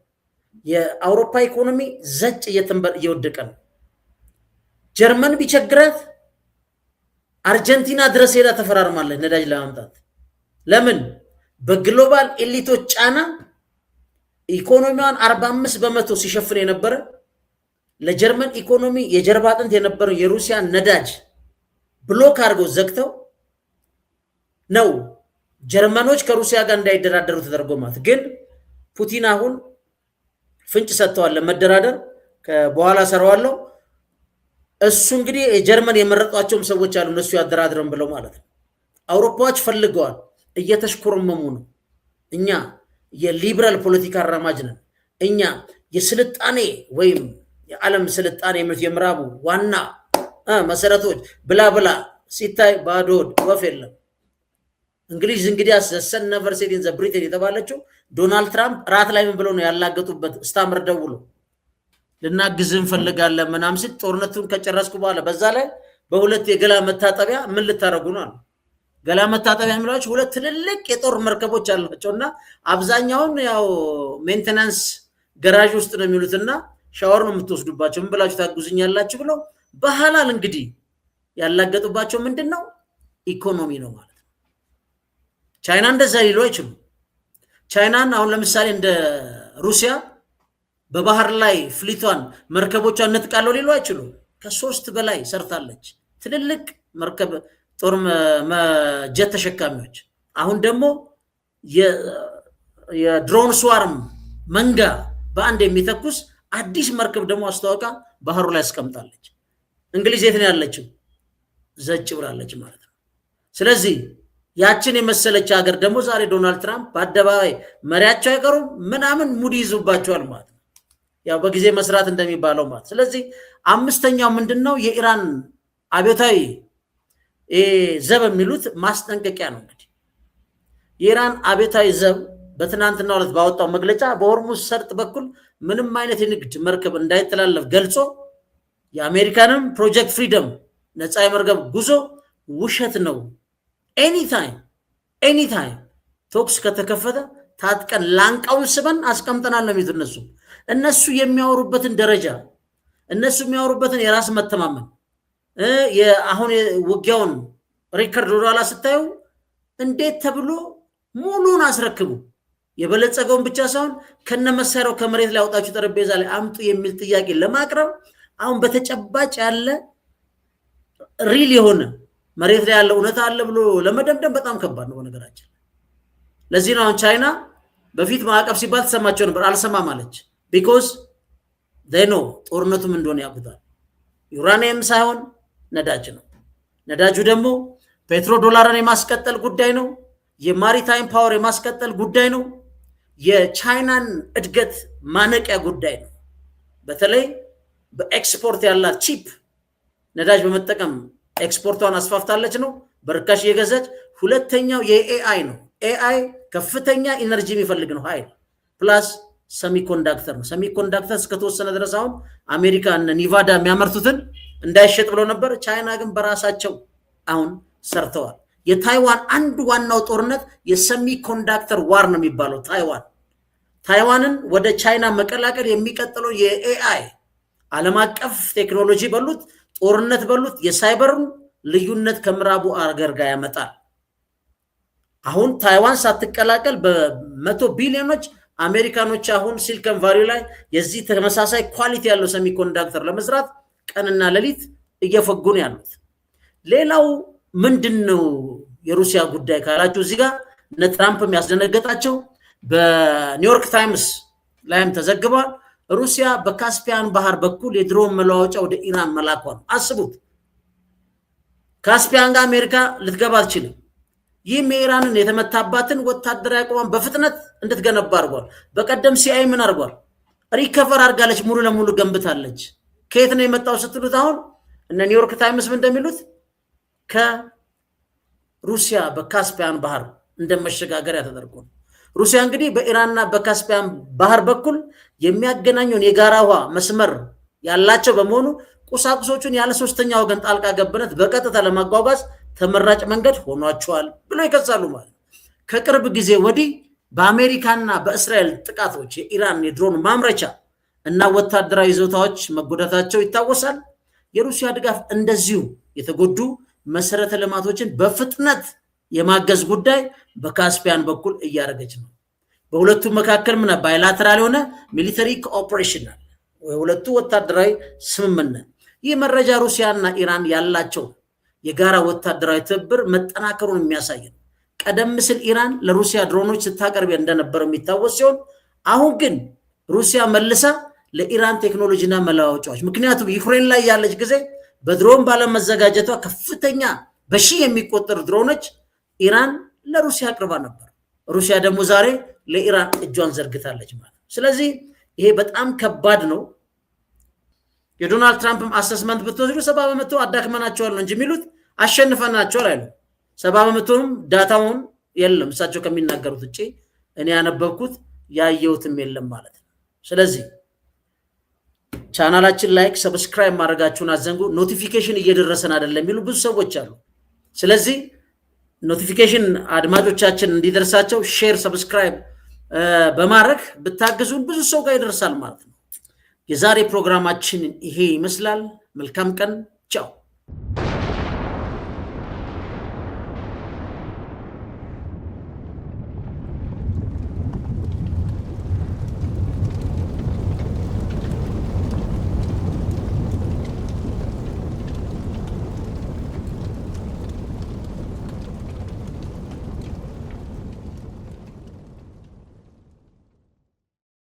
የአውሮፓ ኢኮኖሚ ዘጭ እየወደቀ ነው። ጀርመን ቢቸግራት አርጀንቲና ድረስ ሄዳ ተፈራርማለች ነዳጅ ለማምጣት። ለምን? በግሎባል ኤሊቶች ጫና ኢኮኖሚዋን 45% ሲሸፍን የነበረ ለጀርመን ኢኮኖሚ የጀርባ አጥንት የነበረው የሩሲያ ነዳጅ ብሎክ አድርገው ዘግተው ነው ጀርመኖች ከሩሲያ ጋር እንዳይደራደሩ ተደርጎ ማለት። ግን ፑቲን አሁን ፍንጭ ሰጥተዋል ለመደራደር፣ በኋላ ሰራዋለሁ። እሱ እንግዲህ የጀርመን የመረጧቸውም ሰዎች አሉ እነሱ ያደራድረን ብለው ማለት ነው። አውሮፓዎች ፈልገዋል፣ እየተሽኮረመሙ ነው። እኛ የሊበራል ፖለቲካ አራማጅ ነን፣ እኛ የስልጣኔ ወይም የዓለም ስልጣኔ የምዕራቡ ዋና መሰረቶች ብላ ብላ ሲታይ ባዶ ወፍ የለም። እንግሊዝ እንግዲህ ሰን ነቨር ሴድ ኢን ዘ ብሪቴን የተባለችው ዶናልድ ትራምፕ ራት ላይ ምን ብሎ ነው ያላገጡበት? ስታምር ደውሎ ልናግዝ እንፈልጋለን ምናምን ሲል ጦርነቱን ከጨረስኩ በኋላ በዛ ላይ በሁለት የገላ መታጠቢያ ምን ልታረጉ ነው? ገላ መታጠቢያ የሚሏቸው ሁለት ትልልቅ የጦር መርከቦች አሏቸውና አብዛኛውን ያው ሜንቴናንስ ገራዥ ውስጥ ነው የሚሉትና ሻወር ነው የምትወስዱባቸው። ምን ብላችሁ ታጉዝኛላችሁ ብለው በሐላል እንግዲህ ያላገጡባቸው ምንድነው? ኢኮኖሚ ነው ማለት ነው። ቻይና እንደዛ ሊሉ አይችሉም። ቻይናን አሁን ለምሳሌ እንደ ሩሲያ በባህር ላይ ፍሊቷን መርከቦቿን ነጥቃለው ሊሉ አይችሉም። ከ3 በላይ ሰርታለች ትልልቅ መርከብ ጦር ጀት ተሸካሚዎች። አሁን ደግሞ የድሮን ስዋርም መንጋ በአንድ የሚተኩስ አዲስ መርከብ ደግሞ አስተዋውቃ ባህሩ ላይ አስቀምጣለች። እንግሊዝ የት ነው ያለችው? ዘጭ ብላለች ማለት ነው። ስለዚህ ያችን የመሰለች ሀገር ደግሞ ዛሬ ዶናልድ ትራምፕ በአደባባይ መሪያቸው አይቀሩም ምናምን ሙድ ይዙባቸዋል ማለት ነው። ያው በጊዜ መስራት እንደሚባለው ማለት። ስለዚህ አምስተኛው ምንድነው? የኢራን አብዮታዊ ዘብ የሚሉት ማስጠንቀቂያ ነው። እንግዲህ የኢራን አብዮታዊ ዘብ በትናንትናው ዕለት ባወጣው መግለጫ በሆርሙዝ ሰርጥ በኩል ምንም አይነት የንግድ መርከብ እንዳይተላለፍ ገልጾ የአሜሪካንም ፕሮጀክት ፍሪደም ነፃ የመርከብ ጉዞ ውሸት ነው፣ ኤኒታይም ቶክስ ከተከፈተ ታጥቀን ላንቃውን ስበን አስቀምጠናል ነው የሚሉት። እነሱ የሚያወሩበትን ደረጃ እነሱ የሚያወሩበትን የራስ መተማመን አሁን ውጊያውን ሪከርድ ወደኋላ ስታዩ እንዴት ተብሎ ሙሉን አስረክቡ የበለጸገውን ብቻ ሳይሆን ከነመሳሪያው ከመሬት ላይ አውጣችሁ ጠረጴዛ ላይ አምጡ የሚል ጥያቄ ለማቅረብ አሁን በተጨባጭ ያለ ሪል የሆነ መሬት ላይ ያለ እውነታ አለ ብሎ ለመደምደም በጣም ከባድ ነው በነገራችን። ለዚህ ነው አሁን ቻይና በፊት ማዕቀብ ሲባል ተሰማቸው ነበር፣ አልሰማም አለች። ቢኮዝ they know ጦርነቱም እንደሆነ ያውቁታል። ዩራኒየም ሳይሆን ነዳጅ ነው። ነዳጁ ደግሞ ፔትሮ ዶላርን የማስቀጠል ጉዳይ ነው። የማሪታይም ፓወር የማስቀጠል ጉዳይ ነው። የቻይናን እድገት ማነቂያ ጉዳይ ነው። በተለይ በኤክስፖርት ያላት ቺፕ ነዳጅ በመጠቀም ኤክስፖርቷን አስፋፍታለች ነው በርካሽ የገዛች። ሁለተኛው የኤአይ ነው። ኤአይ ከፍተኛ ኢነርጂ የሚፈልግ ነው ኃይል ፕላስ ሰሚኮንዳክተር ነው። ሰሚኮንዳክተር እስከተወሰነ ድረስ አሁን አሜሪካ እና ኒቫዳ የሚያመርቱትን እንዳይሸጥ ብለው ነበር። ቻይና ግን በራሳቸው አሁን ሰርተዋል። የታይዋን አንዱ ዋናው ጦርነት የሰሚኮንዳክተር ዋር ነው የሚባለው። ታይዋንን ወደ ቻይና መቀላቀል የሚቀጥለው የኤአይ ዓለም አቀፍ ቴክኖሎጂ በሉት ጦርነት በሉት የሳይበርን ልዩነት ከምዕራቡ አገር ጋር ያመጣል። አሁን ታይዋን ሳትቀላቀል በመቶ ቢሊዮኖች አሜሪካኖች አሁን ሲሊከን ቫሊ ላይ የዚህ ተመሳሳይ ኳሊቲ ያለው ሰሚኮንዳክተር ለመስራት ቀንና ሌሊት እየፈጉ ነው ያሉት። ሌላው ምንድነው የሩሲያ ጉዳይ ካላችሁ እዚህ ጋር እነ ትራምፕ የሚያስደነገጣቸው በኒውዮርክ ታይምስ ላይም ተዘግቧል። ሩሲያ በካስፒያን ባህር በኩል የድሮን መለዋወጫ ወደ ኢራን መላኳ ነው። አስቡት፣ ካስፒያን ጋር አሜሪካ ልትገባ አትችልም። ይህም የኢራንን የተመታባትን ወታደራዊ አቋም በፍጥነት እንድትገነባ አድርጓል። በቀደም ሲአይ ምን አድርጓል? ሪከቨር አድርጋለች፣ ሙሉ ለሙሉ ገንብታለች። ከየት ነው የመጣው ስትሉት አሁን እነ ኒውዮርክ ታይምስ ምን እንደሚሉት ከሩሲያ በካስፒያን ባህር እንደመሸጋገሪያ ተደርጎ ነው። ሩሲያ እንግዲህ በኢራንና በካስፒያን ባህር በኩል የሚያገናኘውን የጋራ ውሃ መስመር ያላቸው በመሆኑ ቁሳቁሶቹን ያለ ሶስተኛ ወገን ጣልቃ ገብነት በቀጥታ ለማጓጓዝ ተመራጭ መንገድ ሆኗቸዋል ብለው ይከሳሉ ማለት። ከቅርብ ጊዜ ወዲህ በአሜሪካና በእስራኤል ጥቃቶች የኢራን የድሮን ማምረቻ እና ወታደራዊ ይዞታዎች መጎዳታቸው ይታወሳል። የሩሲያ ድጋፍ እንደዚሁ የተጎዱ መሰረተ ልማቶችን በፍጥነት የማገዝ ጉዳይ በካስፒያን በኩል እያደረገች ነው። በሁለቱ መካከል ምን ባይላተራል የሆነ ሚሊተሪ ኮኦፕሬሽን አለ፣ ሁለቱ ወታደራዊ ስምምነት። ይህ መረጃ ሩሲያና ኢራን ያላቸው የጋራ ወታደራዊ ትብብር መጠናከሩን የሚያሳይ ነው። ቀደም ሲል ኢራን ለሩሲያ ድሮኖች ስታቀርብ እንደነበረው የሚታወስ ሲሆን አሁን ግን ሩሲያ መልሳ ለኢራን ቴክኖሎጂና መለዋወጫዎች፣ ምክንያቱም ዩክሬን ላይ ያለች ጊዜ በድሮን ባለመዘጋጀቷ ከፍተኛ በሺህ የሚቆጠሩ ድሮኖች ኢራን ለሩሲያ አቅርባ ነበር። ሩሲያ ደግሞ ዛሬ ለኢራን እጇን ዘርግታለች ማለት። ስለዚህ ይሄ በጣም ከባድ ነው። የዶናልድ ትራምፕ አሰስመንት ብትወስዱ 70% አዳክመናቸዋል ነው እንጂ የሚሉት አሸንፈናቸዋል አይሉ። 70%ም ዳታውን የለም እሳቸው ከሚናገሩት ውጪ እኔ ያነበብኩት ያየሁትም የለም ማለት ነው። ስለዚህ ቻናላችን ላይክ፣ ሰብስክራይብ ማድረጋችሁን አዘንጉ። ኖቲፊኬሽን እየደረሰን አይደለም የሚሉ ብዙ ሰዎች አሉ። ስለዚህ ኖቲፊኬሽን አድማጮቻችን እንዲደርሳቸው ሼር፣ ሰብስክራይብ በማድረግ ብታግዙን ብዙ ሰው ጋር ይደርሳል ማለት ነው። የዛሬ ፕሮግራማችን ይሄ ይመስላል። መልካም ቀን። ቻው።